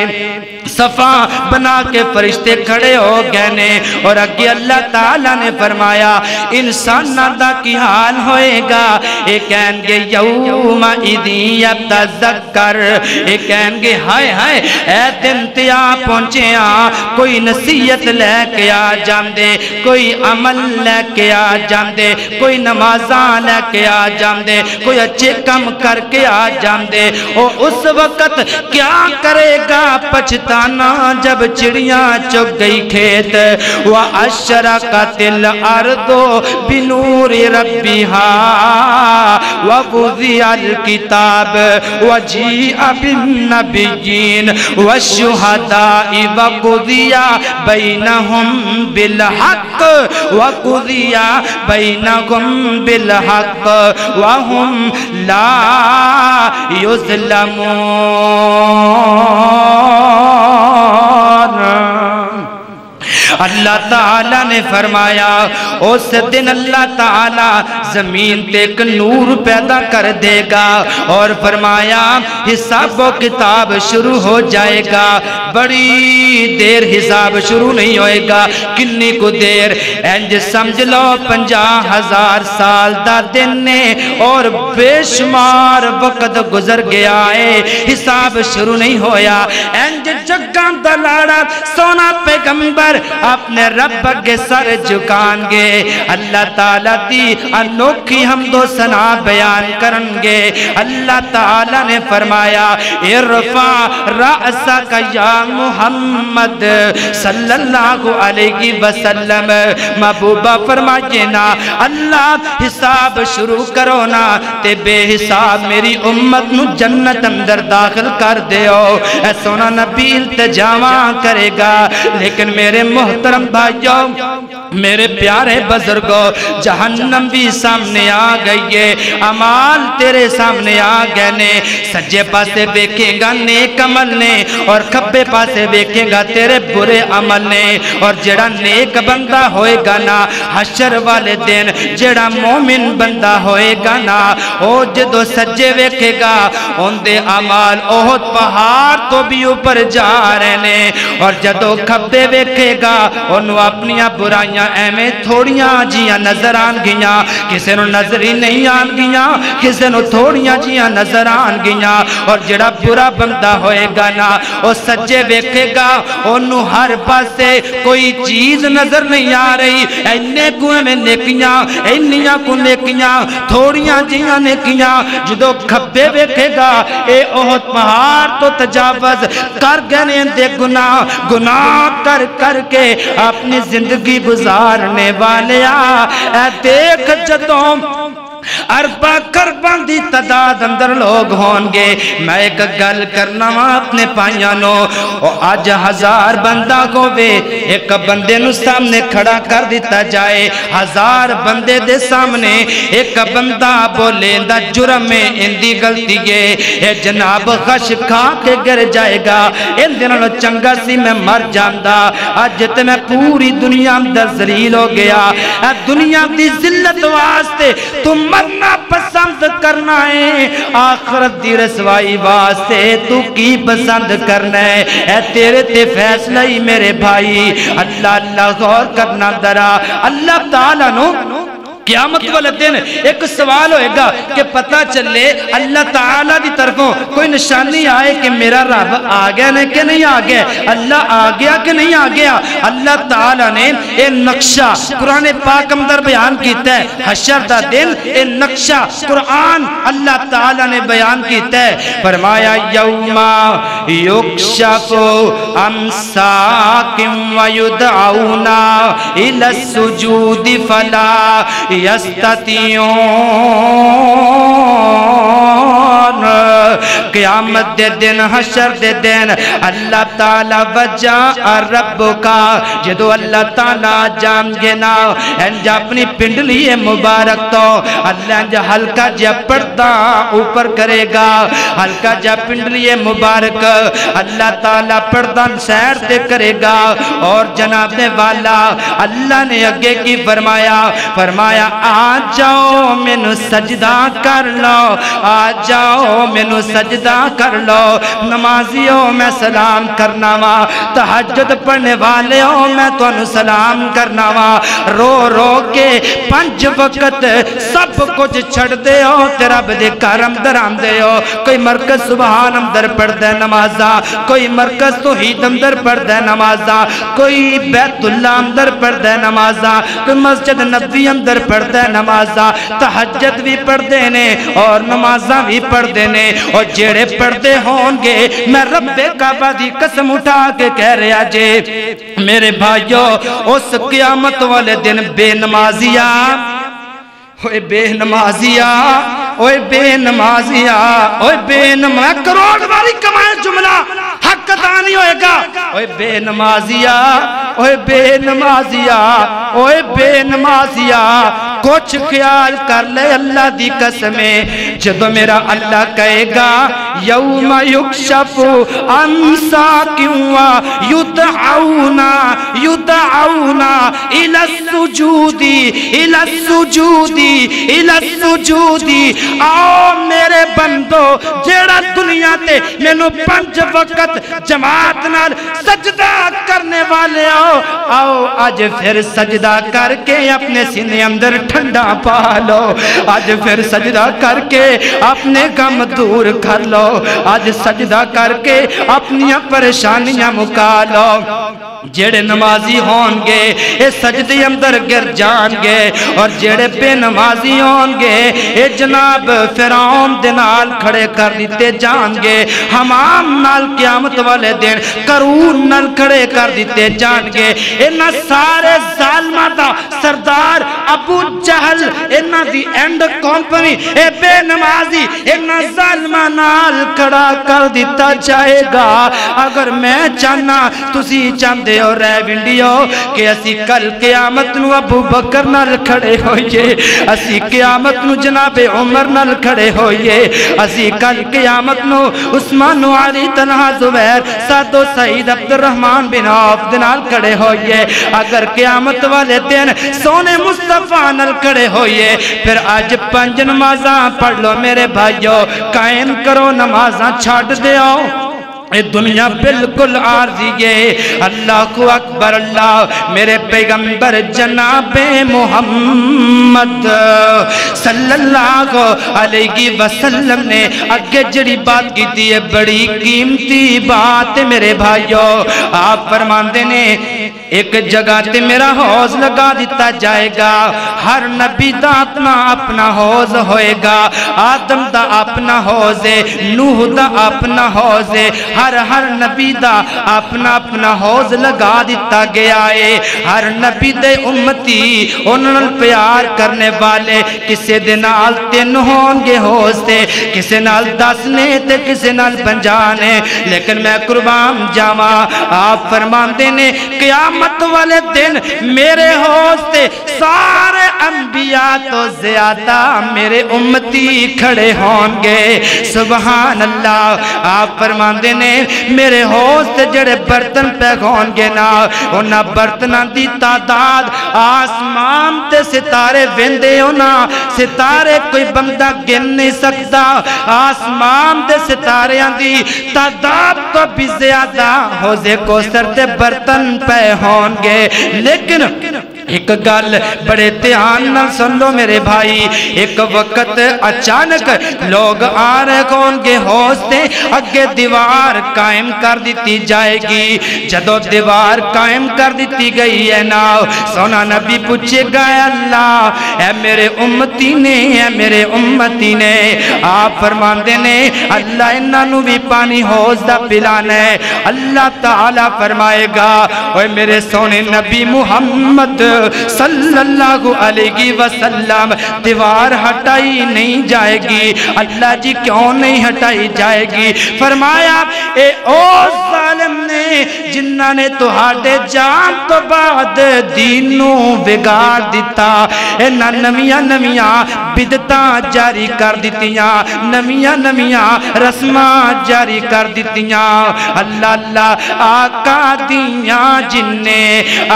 صفا بنا کے فرشتے کھڑے ہو گئے نے، اور اگے اللہ تعالیٰ نے فرمایا انساناں دا کی حال ہوئے گا، اے کہیں گے یومئذ یتذکر، اے کہیں گے ہائے ہائے اے دن تے آ پہنچے ہاں، کوئی نصیحت لے کے آ جاندے، کوئی عمل لے کے آ جاندے، کوئی نمازاں لے کے آ جاندے، کوئی اچھے کم کر کے آ جاندے، اور اس وقت کیا کرے گا پچھتانا جب چڑیاں چگ گئی کھیت، وَأَشْرَقَتِ الْأَرْضُ بِنُورِ رَبِّهَا وَوُضِعَ الْكِتَابُ وَجِيءَ بِالنَّبِيِّينَ وَالشُّهَدَاءِ وَقُضِيَ بَيْنَهُمْ بِالْحَقِّ وَقُضِيَ بَيْنَهُمْ بِالْحَقِّ وَهُمْ لَا يُظْلَمُونَ۔ اللہ تعالیٰ نے فرمایا اس دن اللہ تعالیٰ زمین تے ایک نور پیدا کر دے گا، اور فرمایا حساب و کتاب شروع ہو جائے گا، بڑی دیر حساب شروع نہیں ہوئے گا، کنی کو دیر انج سمجھ لو 50,000 سال دا دن نے، اور بے شمار وقت گزر گیا ہے، حساب شروع نہیں ہویا، انج جگاں دلاڑا سونا پیغمبر اپنے رب کے سر جھکان گے، اللہ تعالیٰ دی انوکھی حمد و ثنا بیان کرن گے۔ اللہ تعالیٰ نے فرمایا ارفع رأسک یا محمد صلی اللہ علیہ وسلم، محبوبہ فرمائے نا اللہ حساب شروع کرو نا تے بے حساب میری امت نو جنت اندر داخل کر دیو، اے سونا نبی التجاواں کرے گا، لیکن میرے محترم بھائیوں میرے پیارے بزرگوں جہنم بھی سامنے آ گئی ہے، عمال تیرے سامنے آ گئے نے، سجے پاسے دیکھیں گا نیک عمل نے، اور کھبے پاسے دیکھیں گا تیرے برے عمل نے، اور جڑا نیک بندہ ہوئے گا نا حشر والے دن، جڑا مومن بندہ ہوئے گا نا او جدو سجے دیکھے گا ان دے عمال احد پہاڑ تو بھی اوپر جا رہے نے، اور جدو کھبے دیکھے گا انہوں اپنیاں برائیاں ایمیں تھوڑیاں جیاں نظر آن گیاں کہ کسے نو نظر ہی نہیں آن گیاں کسے نو تھوڑیاں جیاں نظر آن گیاں اور جڑا برا بندہ ہوئے گا نا وہ سجے ویکھے گا انہوں ہر پاسے کوئی چیز نظر نہیں آ رہی اینے کوئے میں نیکیاں اینیاں کو نیکیاں تھوڑیاں جیاں نیکیاں جدو کھبے ویکھے گا اے احد پہاڑ تو تجاوز کر گنے دے گناہ کر کر کے اپنی زندگی گزارنے والیا اے دیکھ جدوں اربا کربان دی تعداد اندر لوگ ہونگے میں ایک گل کرنا ہوں اپنے پائیانوں آج 1000 بندہ ہوئے ایک بندے نو سامنے کھڑا کر دیتا جائے 1000 بندے دے سامنے ایک بندہ بولے دا جرم میں اندی غلطی ہے اے جناب غش کھا کے گر جائے گا ان دنوں چنگا سی میں مر جاندہ آج جتے میں پوری دنیا اندر ذلیل ہو گیا اے دنیا دی ذلت واسطے تم مرنا پسند کرنا ہے آخرت دی رسوائی واسطے تو کی پسند کرنا ہے اے تیرے تے فیصلہ ہی میرے بھائی اللہ غور کرنا درا اللہ تعالیٰ نو قیامت والے دن ایک سوال ہوئے گا کہ پتہ چلے اللہ تعالیٰ دی طرفوں کوئی نشانی آئے کہ میرا رب آگیا نہیں کہ نہیں آگیا اللہ آگیا کہ نہیں آگیا اللہ تعالیٰ نے ایک نقشہ قرآن پاک اندر بیان کیتا ہے حشر دا دن ایک نقشہ قرآن اللہ تعالیٰ نے بیان کیتا ہے فرمایا یوما یکشف عن ساق ویدعونا الی السجود فلا یستطیعون قیامت دے دن حشر دے دن اللہ تعالیٰ وجہ رب کا جدو اللہ تعالیٰ جام گنا انجا اپنی پنڈلی مبارک تو اللہ انجا ہلکا جا پردہ اوپر کرے گا ہلکا جا پنڈلی مبارک اللہ تعالیٰ پردہ سیر دے کرے گا اور جناب والا اللہ نے اگے کی فرمایا آ جاؤ مینو سجدہ کر لو آ جاؤ مینو سجدہ کر لو نمازیوں میں سلام کرنا وا تہجد پڑھنے والے ہو میں تو انو سلام کرنا وا رو رو کے 5 وقت سب کچھ چھڑ دے ہو تیرا بدے کارم درام دے ہو کوئی مرکز سبحان اندر پڑھ دے نمازہ کوئی مرکز توحید اندر پڑھ دے نمازہ کوئی بیت اللہ اندر پڑھ دے نمازہ کوئی مسجد نبی اندر پڑھ دے نمازہ تہجد بھی پڑھ دینے اور نمازہ بھی پڑھ دینے اور جیڑے پردے ہونگے میں رب کعبہ دی قسم اٹھا کے کہہ رہا جے میرے بھائیو اس قیامت والے دن بے نمازیاں اوے بے نمازیاں اوے بے نمازیاں اوے بے نمازیاں کروڑ والی کمائے جملہ حق دانی ہوئے گا اوے بے نمازیاں اوے بے نمازیاں اوے بے نمازیاں کچھ خیال کر لے اللہ دی قسمیں جدو میرا اللہ کہے گا یوم یکشف عن ساق یدعونا الی السجود آؤ میرے بندو جیڑا دنیا تے مینو 5 وقت جماعت نال سجدہ کرنے والے آؤ آج پھر سجدہ کر کے اپنے سینے اندر ٹھنڈا پا لو آج پھر سجدہ کر کے اپنے غم دور کر لو آج سجدہ کر کے اپنی پریشانیاں مکا لو جیڑے نمازی ہونگے اے سجدے اندر گر جانگے اور جیڑے بے نمازی ہونگے اے جناب فرعون دنال کھڑے کر دیتے جانگے حمام نال قیامت والے دن قارون نال کھڑے کر دیتے جانگے انہا سارے ظالمہ دا سردار ابو جہل انہا دی اینڈ کمپنی اے بے نمازی انہا ظالمہ نال کھڑا کر دیتا جائے گا اگر میں چاہنا تسی چاندے اور رہ ونڈیو کہ اسی کل قیامت نو ابو بکر نال کھڑے ہوئیے اسی قیامت نو جناب عمر نال کھڑے ہوئیے اسی کل قیامت نو عثمان و علی تنہا زبیر سعد و سعید عبد الرحمن بن عوف نال کھڑے ہوئیے اگر قیامت والے دن سونے مصطفیٰ نال کھڑے ہوئیے پھر آج 5 نمازاں پڑھ لو میرے بھائیو قائم کرو نمازاں چھاڑ دے آؤ اے دنیا بالکل عارضی ہے۔ اللہ کو اکبر اللہ، میرے پیغمبر جناب محمد صلی اللہ علیہ وسلم نے اگے جڑی بات کی دی ہے بڑی قیمتی بات ہے میرے بھائیو۔ آپ فرماندے نے ایک جگہ تے میرا حوض لگا دیتا جائے گا، ہر نبی دا اپنا حوض ہوئے گا، آدم دا اپنا حوض ہے، نوح دا اپنا حوض ہے، ہر نبی دا اپنا حوض لگا دیتا گیا ہے۔ ہر نبی دے امتی انہوں پیار کرنے والے کسے دے نال 3 ہون گے حوض تے، کسے نال 10 نے تے کسے نال 50 نے، لیکن میں قربان جاواں آپ فرماندے نے قیامت والے دن میرے حوض تے سارے انبیاء تو زیادہ میرے امتی کھڑے ہون گے۔ سبحان اللہ۔ آپ فرماندے نے میرے حوض تے جڑے برتن پہ ہون گے نا، انہاں برتناں دی تعداد آسمان تے ستارے ویندے ہونا، ستارے کوئی بندہ گن نہیں سکتا، آسمان تے ستاریاں دی تعداد تو بھی زیادہ حوض کوثر تے برتن پہ ہون گے۔ لیکن ایک گل بڑے دھیان نہ سن لو میرے بھائی، ایک وقت اچانک لوگ آ رہے ہون گے حوض تے، اگے دیوار قائم کر دیتی جائے گی۔ جدو دیوار قائم کر دیتی گئی ہے نا، سونا نبی پوچھے گا اللہ اے میرے امتی نے، اے میرے امتی نے، آپ فرماندے نے اللہ انہوں بھی پانی حوض دا پلانا ہے۔ اللہ تعالیٰ فرمائے گا اے میرے سونے نبی محمد صلی اللہ علیہ وسلم، دیوار ہٹائی نہیں جائے گی۔ اللہ جی کیوں نہیں ہٹائی جائے گی؟ فرمایا اے او ظالم نے جنہاں نے تہاڈے جان تو بعد دینوں بگاڑ دیتا، انہاں نمیاں بدعتاں جاری کر دیتیاں، نمیاں رسماں جاری کر دیتیاں۔ اللہ اللہ آقا دیاں جن نے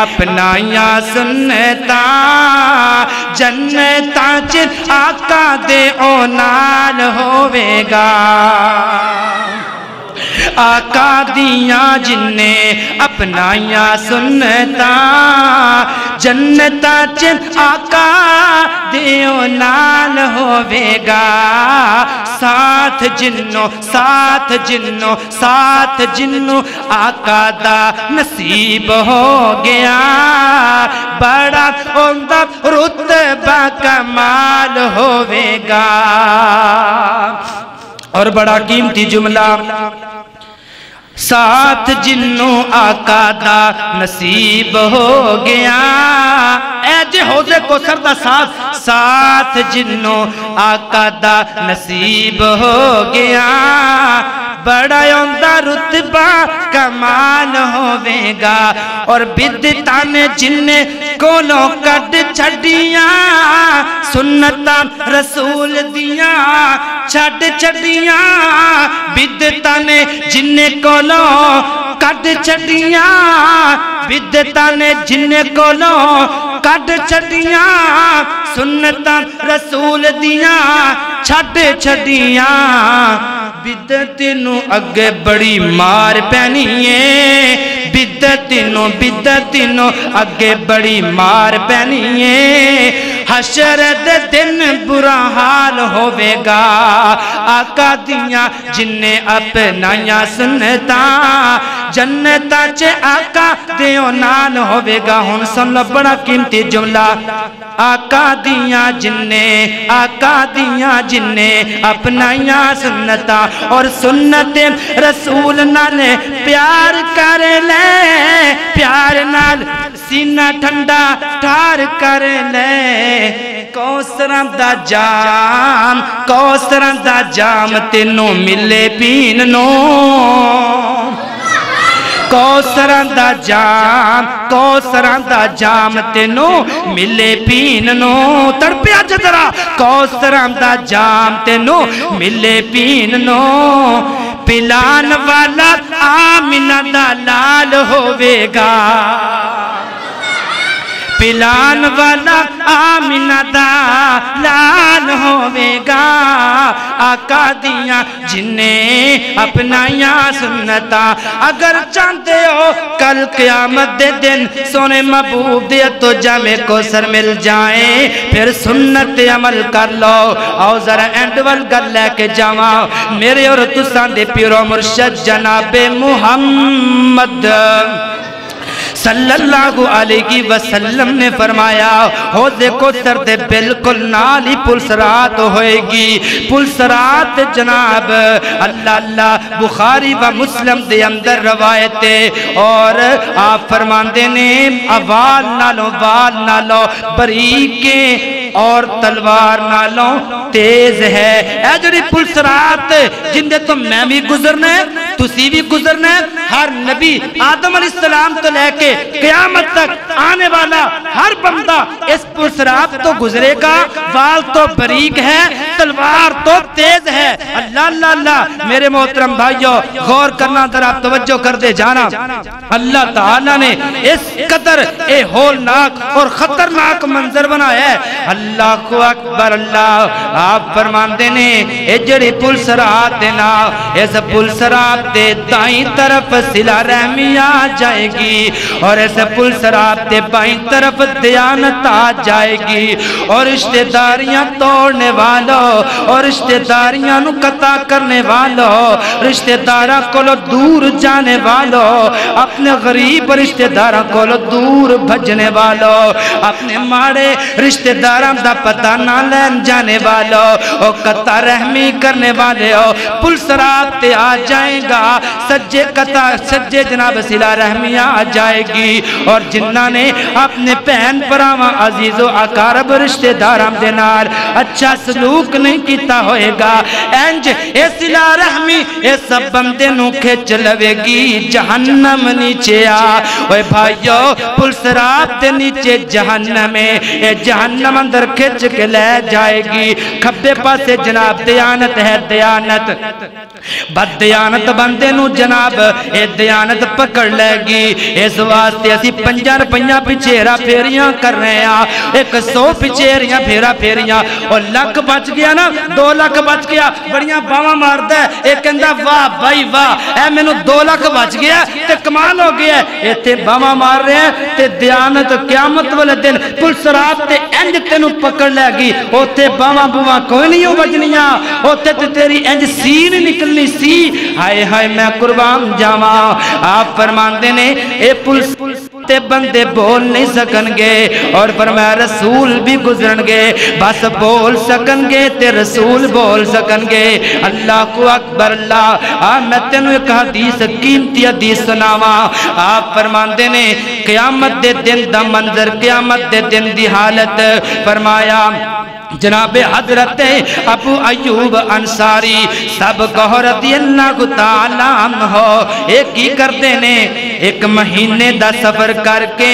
اپنائیاں سنتا، جنتاں چ آقا دے او نال ہوے گا۔ آقا دیاں جن نے اپنائیاں سنتا، جنتاں چ آقا دے او نال ہوے گا۔ ساتھ جنوں آقا دا نصیب ہو گیا، بڑا عمدہ رتبہ کمال ہوے گا۔ اور بڑا قیمتی جملہ، ساتھ جنوں آقا دا نصیب ہو گیا، اے جے حوض کوثر دا ساتھ جنوں آقا دا نصیب ہو گیا، بڑا عمدہ رتبہ کمال ہوے گا۔ اور بدعتاں نے جن کولوں کڈ چھڈیاں، سنتاں رسول دیاں چھڈ چھڈیاں، بدعتاں نے جن کولوں کڈ چھڈیاں، بدعتاں نے جن کولوں کڈ چھڈیاں، سنتاں رسول دیاں چھڈ چھڈیاں۔ بدعت نو اگے بڑی مار پینی ہے، بدعت نو اگے بڑی مار پینی ہے۔ حشر دے دن برا حال ہوے گا، آقا دیاں جن اپنائیاں سنتا، جنتاں چ آقا دیو نال ہوے گا۔ ہن سن لو بڑا قیمتی جملہ، آقا دیاں جن اپنائیاں سنتا، اور سنت رسول نال پیار کر لے، پیار نال سینہ ٹھنڈا ٹھار کر لے، کوثراں دا جام تینوں ملے پین نو، کوثراں دا جام تینوں ملے پین نو۔ تڑپیا جدرا کوثراں دا جام تینوں ملے پین نو، پلان والا آمنہ دا لال ہوے گا، پلان والا آمنہ دا لال ہوے گا، آقا دیاں جنہیں اپنائیاں سنتا اگر چاہتے ہو کل قیامت دے دن سونے محبوب دے تو جامع کو سر مل جائیں پھر سنت عمل کر لو آؤ ذرا اینڈول گل لے کے جاواں میرے اور تسان دے پیرو مرشد جناب محمد صلی اللہ علیہ وسلم نے فرمایا حوض کوثر دے بالکل نال ہی پلسرات ہوئے گی پلسرات جناب اللہ اللہ بخاری و مسلم دے اندر روایت اور آپ فرماندے نے وال نالوں بریکیں اور تلوار نالوں تیز ہے اے جڑی پلسرات جن دے تو میں بھی گزرنا ہے تسی بھی گزرنا ہے ہر نبی آدم علیہ السلام تو لے کے قیامت تک آنے والا ہر بندہ اس پلسرات تو گزرے گا وال تو بریک ہے تلوار تو تیز ہے اللہ اللہ اللہ میرے محترم بھائیو غور کرنا در آپ توجہ کر دے جانا اللہ تعالیٰ نے اس قدر اے ہولناک اور خطرناک منظر بنایا ہے اللہ کو اکبر اللہ آپ فرمان دینے اے جڑی پلسرات دینا اس پلسرات دے دائیں طرف صلہ رحمی آ جائے گی اور اس پلسرات دے بائیں طرف دیانت آ جائے گی اور رشتہ داریاں توڑنے والوں اور رشتہ داریاں نو قطع کرنے والوں رشتہ دارہ کو لو دور جانے والوں اپنے غریب رشتہ دارہ کو لو دور بھجنے والوں اپنے مارے رشتہ دارہ دا پتہ نہ لین جانے والوں اور قطع رحمی کرنے والے ہو پلسرات تے آ جائیں گا سجے قطع سجے جناب صلہ رحمی آ جائے گی اور جنہ نے اپنے پہن پراواں عزیز و اقارب رشتہ دارام دینار اچھا سلوک نہیں کیتا ہوئے گا انج اے صلہ رحمی اے سب بندے نو کھچ لوے گی جہنم نیچے آ اوے بھائیو پلسرات دے نیچے جہنم ہے اے جہنم اندر کھچ کے لے جائے گی کھبے پاسے جناب دیانت ہے دیانت بد دیانت بندے نو جناب اے دیانت پکڑ لے گی اس واسطے اسی 50 روپیاں پچھیرا پھیریاں کر رہے ہیں 100 پچھیریاں پھیریاں اور لکھ بچ گیا نا 2 لکھ بچ گیا بڑیاں باواں ماردا ہے ایک کہندا واہ بھائی واہ اے مینوں 2 لکھ بچ گیا تے کمال ہو گیا ایتھے باواں مار رہے ہیں تے دیانت قیامت والے دن پلسرات تے انج تینوں پکڑ لے گی اوتھے باواں بواں کوئی نہیں ہو بجنیاں اوتھے تے تیری انج سی نہیں نکلنی سی ہائے ہائے میں قربان جاواں آپ فرماندے نے اے پلس تے بندے بول نہیں سکن گے اور فرمایا رسول بھی گزرن گے بس بول سکن گے تے رسول بول سکن گے اللہ کو اکبر اللہ میں تینوں ایک حدیث قیمتی حدیث سناواں آپ فرماندے نے قیامت دے دن دا منظر قیامت دے دن دی حالت فرمایا جناب حضرت ابو ایوب انصاری سب کہو رضی اللہ تعالیٰ عنہ ایک ہی کر دینے ایک مہینے دا سفر کر کے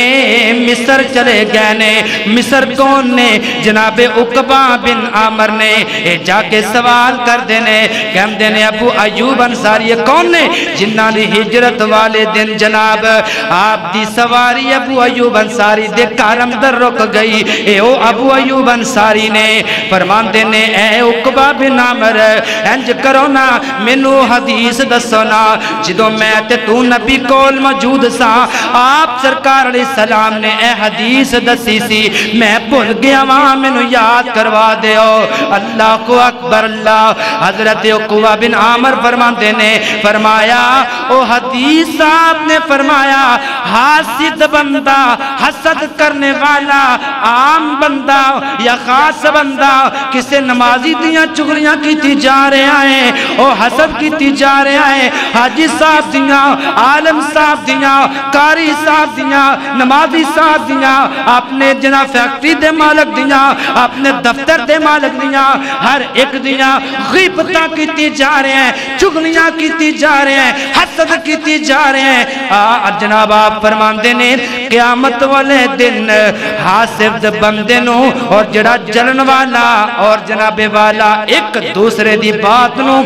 مصر چلے گئے نے مصر کون نے جناب عقبہ بن عامر نے جا کے سوال کر دینے کہم دینے ابو ایوب انصاری کون نے جنہ دی ہجرت والے دن جناب آپ دی سواری ابو ایوب انصاری دے کارم در رک گئی اے او ابو ایوب انصاری نے فرمان دینے اے عقبہ بن عامر انج کرو نا منو حدیث دسونا جدو میں تے تو نبی کول موجود سا آپ سرکار علیہ السلام نے اے حدیث دسی سی میں بھول گیا وہاں منو یاد کروا دیو اللہ کو اکبر اللہ حضرت عقبہ بن عامر فرمان دینے فرمایا او حدیث آپ نے فرمایا حاسد بندہ حسد کرنے والا عام بندہ یا خاص بندہ کسے نمازی دیاں چگلیاں کیتی جا رہے ہیں او حسد کیتی جا رہے ہیں حاجی صاحب دیاں عالم صاحب دیاں قاری صاحب دیاں نمازی صاحب دیاں اپنے جنا فیکٹری دے مالک دیاں اپنے دفتر دے مالک دیاں ہر ایک دیاں غیبتاں کیتی جا رہے ہیں چگلیاں کیتی جا رہے ہیں حسد کیتی جا رہے ہیں جناب آپ فرماندے نے قیامت والے دن حاسب بندے نو اور جڑا جلن والا اور جناب والا ایک دوسرے دی بات نو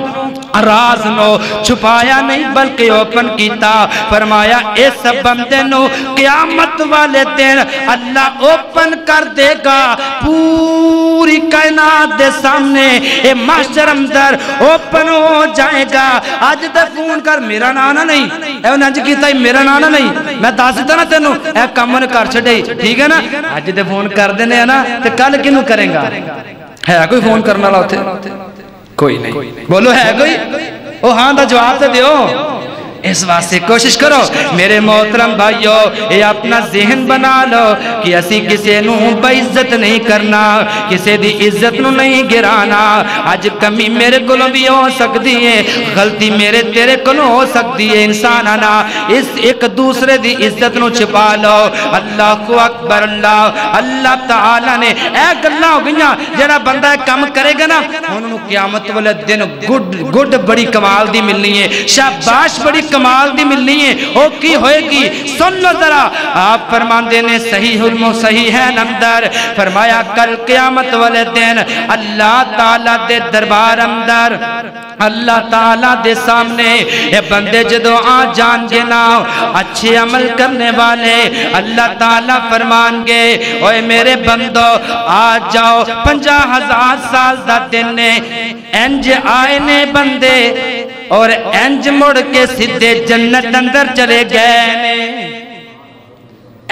راز نو چھپایا نہیں بلکہ اوپن کیتا. فرمایا اس بندے نو قیامت والے دن اللہ اوپن کر دے گا پوری کائنات دے سامنے. اے محشر اندر اوپن ہو جائے گا. آج دے فون کر میرا نانا نہیں اے ننج کیتا ہی میرا نانا نہیں میں دس دیتا نا تینوں اے کم نے کر چھڑے. ٹھیک ہے نا. آج دے فون کر دینے ہیں نا تے کل کینوں کریں گا؟ ہے کوئی فون کرنا لاتے؟ کوئی نہیں. بولو ہے کوئی؟ او ہاں دا جواب تے دیو. اس واسطے کوشش کرو میرے محترم بھائیو یہ اپنا ذہن بنا لو کہ اسی کسی نو بعزت نہیں کرنا, کسی دی عزت نو نہیں گرانا. آج کمی میرے کولوں بھی ہو سکتی ہے, غلطی میرے تیرے کولوں ہو سکتی ہے. انسان آنا اس ایک دوسرے دی عزت نو چھپا لو. اللہ اکبر. اللہ تعالیٰ نے اے گلاں ہو گئیاں جڑا بندہ کام کرے گا نا انہوں قیامت والے دن گڈ بڑی کمال دی ملنی ہے, شاباش بڑی کمال دی ملنی ہے. او کی ہوئے گی سن لو ذرا. آپ فرماندے نے صحیح المصحیحین اندر فرمایا کل قیامت والے دن اللہ تعالیٰ دے دربار اندر اللہ تعالیٰ دے سامنے اے بندے جدو آ جان گے نا اچھے عمل کرنے والے اللہ تعالیٰ فرمان گے اوے میرے بندو آ جاؤ 50,000 سال دا دن نے انج آئے نے بندے اور انج مڑ کے سدھے جنت اندر چلے گئے.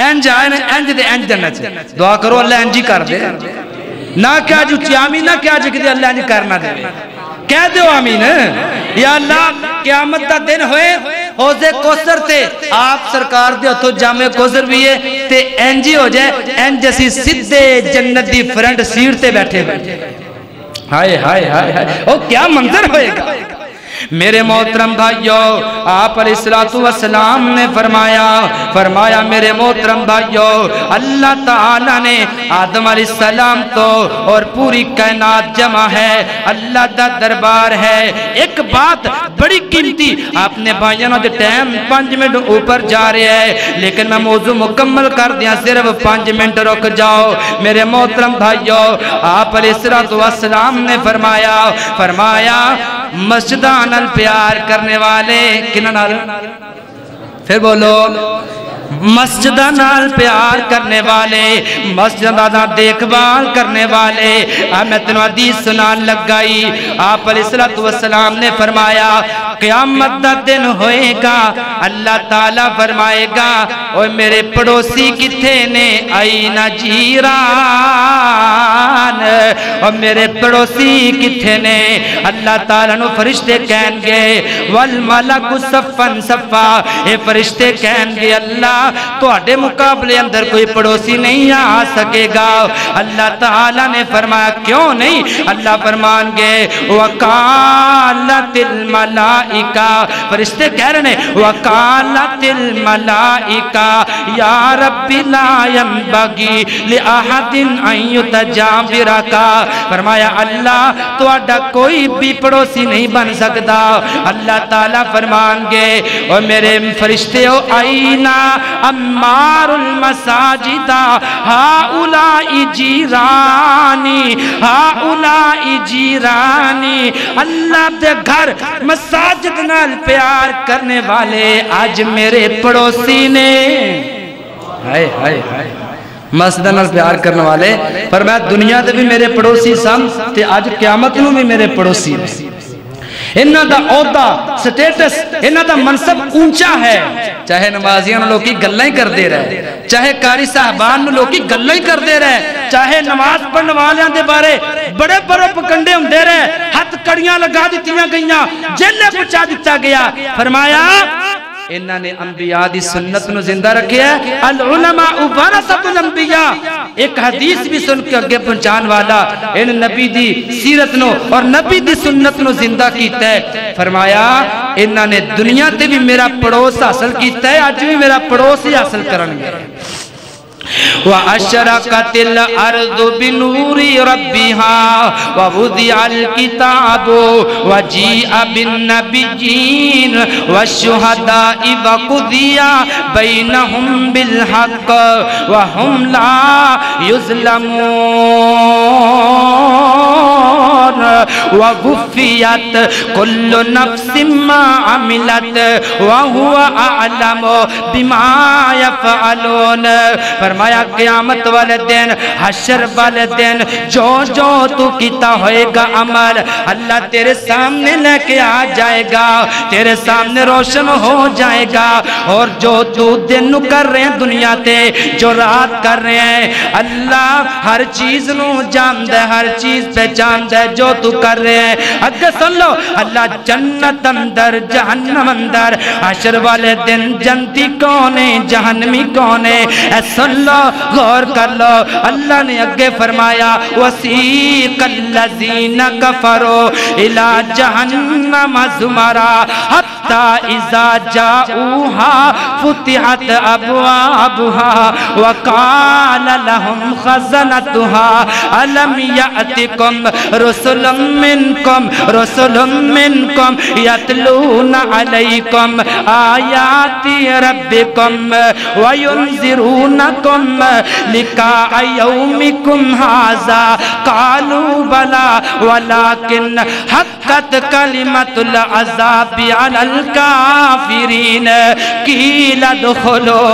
انج آئے نے انج دے انج جنت. دعا کرو اللہ انجی کر دے. نہ کیا جو چیامی نہ کیا جو کہ اللہ انجی کرنا دے. کہہ دو آمین. یا اللہ قیامت دا دن ہوئے حوض کوثر تے آپ سرکار دے تو جامع کوثر بھی ہے تے انجی ہو جائے انج اسی سدھے جنت دی فرنٹ سیٹ تے بیٹھے ہوئے. ہائے ہائے ہائے ہائے او کیا منظر ہوئے گا. میرے محترم بھائیو آپ علیہ السلام نے فرمایا میرے محترم بھائیو اللہ تعالیٰ نے آدم علیہ السلام تو اور پوری کائنات جمع ہے, اللہ دا دربار ہے. ایک بات بڑی قیمتی آپ نے بھائیانہ دے ٹائم 5 منٹ اوپر جا رہے ہیں لیکن میں موضوع مکمل کر دیا صرف 5 منٹ رک جاؤ. میرے محترم بھائیو آپ علیہ السلام نے فرمایا مسجدان پیار کرنے والے کنہ نال پھر بولو مسجدہ نال پیار کرنے والے مسجدہ دا دیکھ بھال کرنے والے. میں تنو حدیث سنان لگ گئی. آپ علیہ السلام نے فرمایا قیامت دا دن ہوئے گا اللہ تعالیٰ فرمائے گا اوہ میرے پڑوسی کتھے نے آئینہ جیران اور میرے پڑوسی کتھے نے. اللہ تعالیٰ نو فرشتے کہن گے والملک صفن صفا اے فرشتے کہن گے اللہ تو اڈے مقابلے اندر کوئی پڑوسی نہیں آ سکے گا. اللہ تعالیٰ نے فرمایا کیوں نہیں. اللہ فرمان گے وَقَالَتِ الْمَلَائِكَ فرشتے کہہ رہے ہیں وَقَالَتِ الْمَلَائِكَ یا رب لا ينبغي لِأَحَدٍ أَن يُتَجَاوِرَكَ فرمایا اللہ تو اڈا کوئی بھی پڑوسی نہیں بن سکتا. اللہ تعالیٰ فرمان گے اور میرے فرشتے ہو آئینہ امار المساجد ہاؤلائی جیرانی ہاؤلائی جیرانی. اللہ دے گھر مساجد نال پیار کرنے والے آج میرے پڑوسی نے. ہائے ہائے ہائے مسجد نال پیار کرنے والے فرمایا دنیا دے بھی میرے پڑوسی سن تے آج قیامت نو بھی میرے پڑوسی نے. انہاں دا عہدہ سٹیٹس انہاں دا منصب اونچا ہے. چاہے نمازیاں لوگ کی گلیں ہی کر دے رہے, چاہے قاری صاحبان لوگ کی گلیں ہی کر دے رہے, چاہے نماز پڑھنے والیاں دے بارے بڑے بڑے پکنڈے ہم دے رہے, ہاتھ کڑیاں لگا دیتیاں گئیاں, جیلے پچا دیتا گیا. فرمایا انہاں نے انبیاء دی سنت نو زندہ رکھے ہے. العلماء ورثۃ الانبیاء ایک حدیث بھی سن کے اگے پہنچان والا ان نبی دی سیرت نو اور نبی دی سنت نو زندہ کیتا ہے. فرمایا انہاں نے دنیا تے بھی میرا پڑوس حاصل کیتا ہے, آج بھی میرا پڑوس ہی حاصل کرن گے. وَأَشْرَقَتِ الْأَرْضُ بِنُورِ رَبِّهَا وَوُضِعَ الْكِتَابُ وَجِيءَ بِالنَّبِيِّينَ وَالشُّهَدَاءِ وَقُضِيَ بَيْنَهُمْ بِالْحَقِّ وَهُمْ لَا يُظْلَمُونَ وَوُفِّيَتْ كُلُّ نَفْسٍ مَّا عَمِلَتْ وَهُوَ أَعْلَمُ بِمَا يَفْعَلُونَ۔ فرمایا قیامت والے دن، حشر والے دن، جو جو تو کیتا ہوئے گا عمل اللہ تیرے سامنے لے کے آ جائے گا، تیرے سامنے روشن ہو جائے گا، اور جو تو دن کر رہے ہیں دنیا تے، جو رات کر رہے ہیں، اللہ ہر چیز نو جاند ہے، ہر چیز پہ جاند ہے جو تو کر رہے ہیں۔ اگر سن لو اللہ جنت اندر جہنم اندر، حشر والے دن جنتی کون ہے جہنمی کون ہے، اے سن لو غور کر لو۔ اللہ نے اگے فرمایا وَسِيقَ الَّذِينَ كَفَرُوا إِلَى جَهَنَّمَ زُمَرًا حَتَّى إِذَا جَاءُوهَا فُتِحَتْ أَبْوَابُهَا وَقَالَ لَهُمْ خَزَنَتُهَا أَلَمْ يَأْتِكُمْ رُسُلٌ مِّنكُمْ يَتْلُونَ عَلَيْكُمْ آيَاتِ رَبِّكُمْ وَيُنذِرُونَكُمْ لِقَاءَ يَوْمِكُمْ هَٰذَا قَالُوا بَلَىٰ وَلَٰكِنْ حَقَّتْ كَلِمَةُ الْعَذَابِ عَلَى الْكَافِرِينَ قِيلَ ادْخُلُوا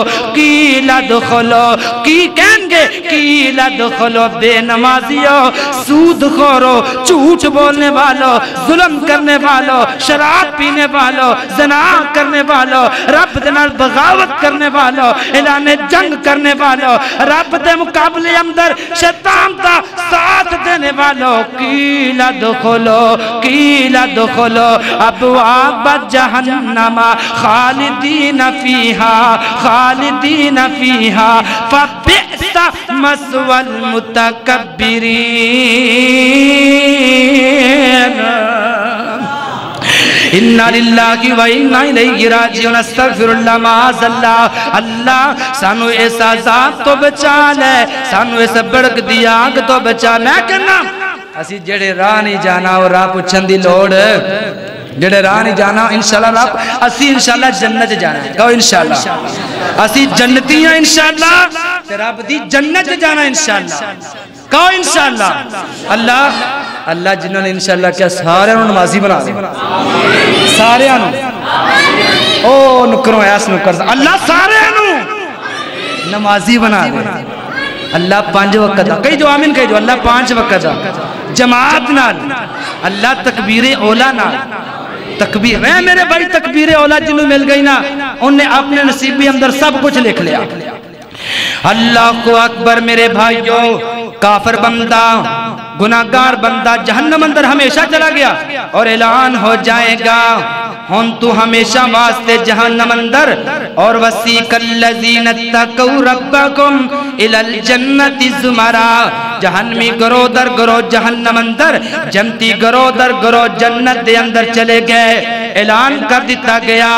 کی کہیں گے قِيلَ ادْخُلُوا بے نمازیوں، سود خورو، جھوٹ بولنے والوں، ظلم کرنے والوں، شراب پینے والوں، زنا کرنے والوں، رب دے نال بغاوت کرنے والوں، اعلان جنگ کرنے والوں، رب دے مقابلے اندر شیطان دا ساتھ دینے والوں، قِيلَ ادْخُلُوا ابواب جہنم خالدین فیہا فبئس مثوى المتکبرین۔ اِنَّا لِلَّهِ وَإِنَّا إِلَيْهِ رَاجِعُونَ استغفر اللہ معاذ اللہ۔ اللہ سانو اس عذاب تو بچا لے، سانو اس بڑک دی آگ تو بچا۔ میں کہنا اسی جڑے راہ نہیں جانا اور راہ پوچھن دی لوڑ، جڑے راہ نہیں جانا انشاءاللہ راہ اسی انشاءاللہ جنت جانا ہے، کہو انشاءاللہ اسی جنتی ہیں انشاءاللہ، رب دی جنت جانا انشاءاللہ، کہو انشاءاللہ۔ اللہ جنہوں نے انشاءاللہ کیا سارے انہوں نمازی بنا دیں، سارے انہوں او نکروں ایس نکر اللہ سارے انہوں نمازی بنا دیں۔ اللہ 5 وقت دا کئی جو آمین کئی جو اللہ 5 وقت دا جماعت نال، اللہ تکبیر اولا نال، تکبیر میں میرے بھائی تکبیر اولا جنہوں مل گئی نا انہیں اپنے نصیبی اندر سب کچھ لکھ لیا۔ اللہ کو اکبر میرے بھائیو، کافر بندہ گناہگار بندہ جہنم اندر ہمیشہ چلا گیا اور اعلان ہو جائے گا ہن تو ہمیشہ واسطے جہنم اندر۔ اور وَسِيقَ الَّذِينَ اتَّقَوْا رَبَّهُمْ إِلَى الْجَنَّةِ زُمَرًا، جہنمی گروہ در گروہ جہنم اندر، جنتی گروہ در گروہ جنت دے اندر چلے گئے۔ اعلان کر دیتا گیا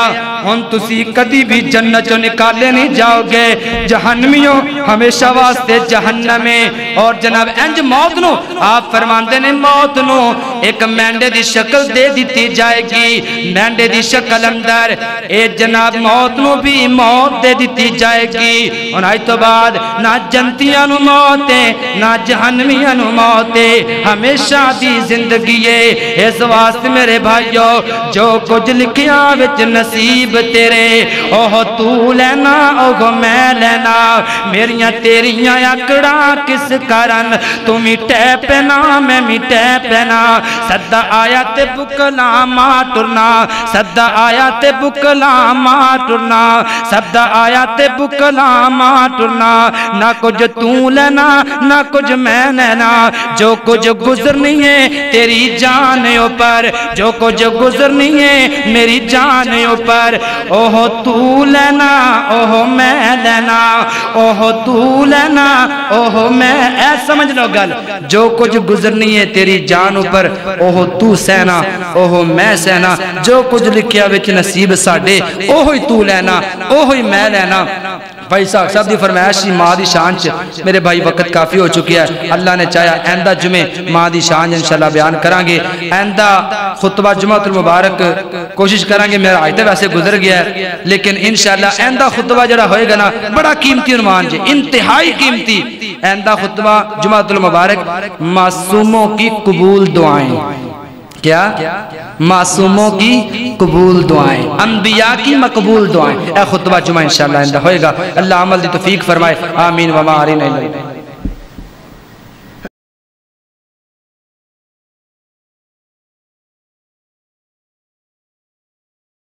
ہن تسی کدی بھی جنت جو نکالے نہیں جاؤ گے، جہنمیوں ہمیشہ واسطے جہنم میں۔ اور جناب انج موت نو آپ فرماندے نے موت نو ایک مینڈے دی شکل دے دیتی جائے گی، مینڈے دی شکل اندر اے جناب موت نو بھی موت دے دیتی جائے گی۔ اور آج تو بعد نہ جنتیاں نو موت ہے نہ جہنمیاں نو موت ہے، ہمیشہ دی زندگی ہے۔ اس واسطے میرے بھائیو جو کچھ لکھیا وچ نصیب تیرے، اوہ تو لینا اوہ میں لینا، میریاں تیریاں اکڑا کس کرن، تو میٹے پینا میں میٹے پینا، صدہ آیات بکلا ماں ٹرنا، صدہ آیات بکلا ماں ٹرنا، صدہ آیات بکلا ماں ٹرنا، نہ کچھ تو لینا نہ کچھ میں لینا، جو کچھ گزرنی ہے تیری جان اوپر، جو کچھ گزرنی ہے میری جان اوپر، اوہ تو لینا اوہ میں لینا، اوہ تو لینا اوہ میں، اے سمجھ لو گل، جو کچھ گزرنی ہے تیری جان اوپر، اوہ تو سہنا اوہ میں سہنا، جو کچھ لکھیا وچ نصیب ساڈے اوہ ہی تو لینا اوہ ہی میں لینا۔ بھائی صاحب دی فرمائش ماں دی شان چ میرے بھائی وقت کافی ہو چکی ہے اللہ نے چاہیا آئندہ جمعے ماں دی شان انشاءاللہ بیان کریں گے آئندہ خطبہ جمعہ المبارک کوشش کریں گے میرا آیت ویسے گزر گیا ہے لیکن انشاءاللہ آئندہ خطبہ جڑا ہوئے گا نا بڑا قیمتی عنوان جی انتہائی قیمتی آئندہ خطبہ جمعہ المبارک معصوموں کی قبول دعائیں کیا معصوموں کی قبول دعائیں انبیاء کی مقبول دعائیں اے خطبہ جمعہ انشاءاللہ آئندہ ہوئے گا اللہ عمل دی توفیق فرمائے آمین وما علینا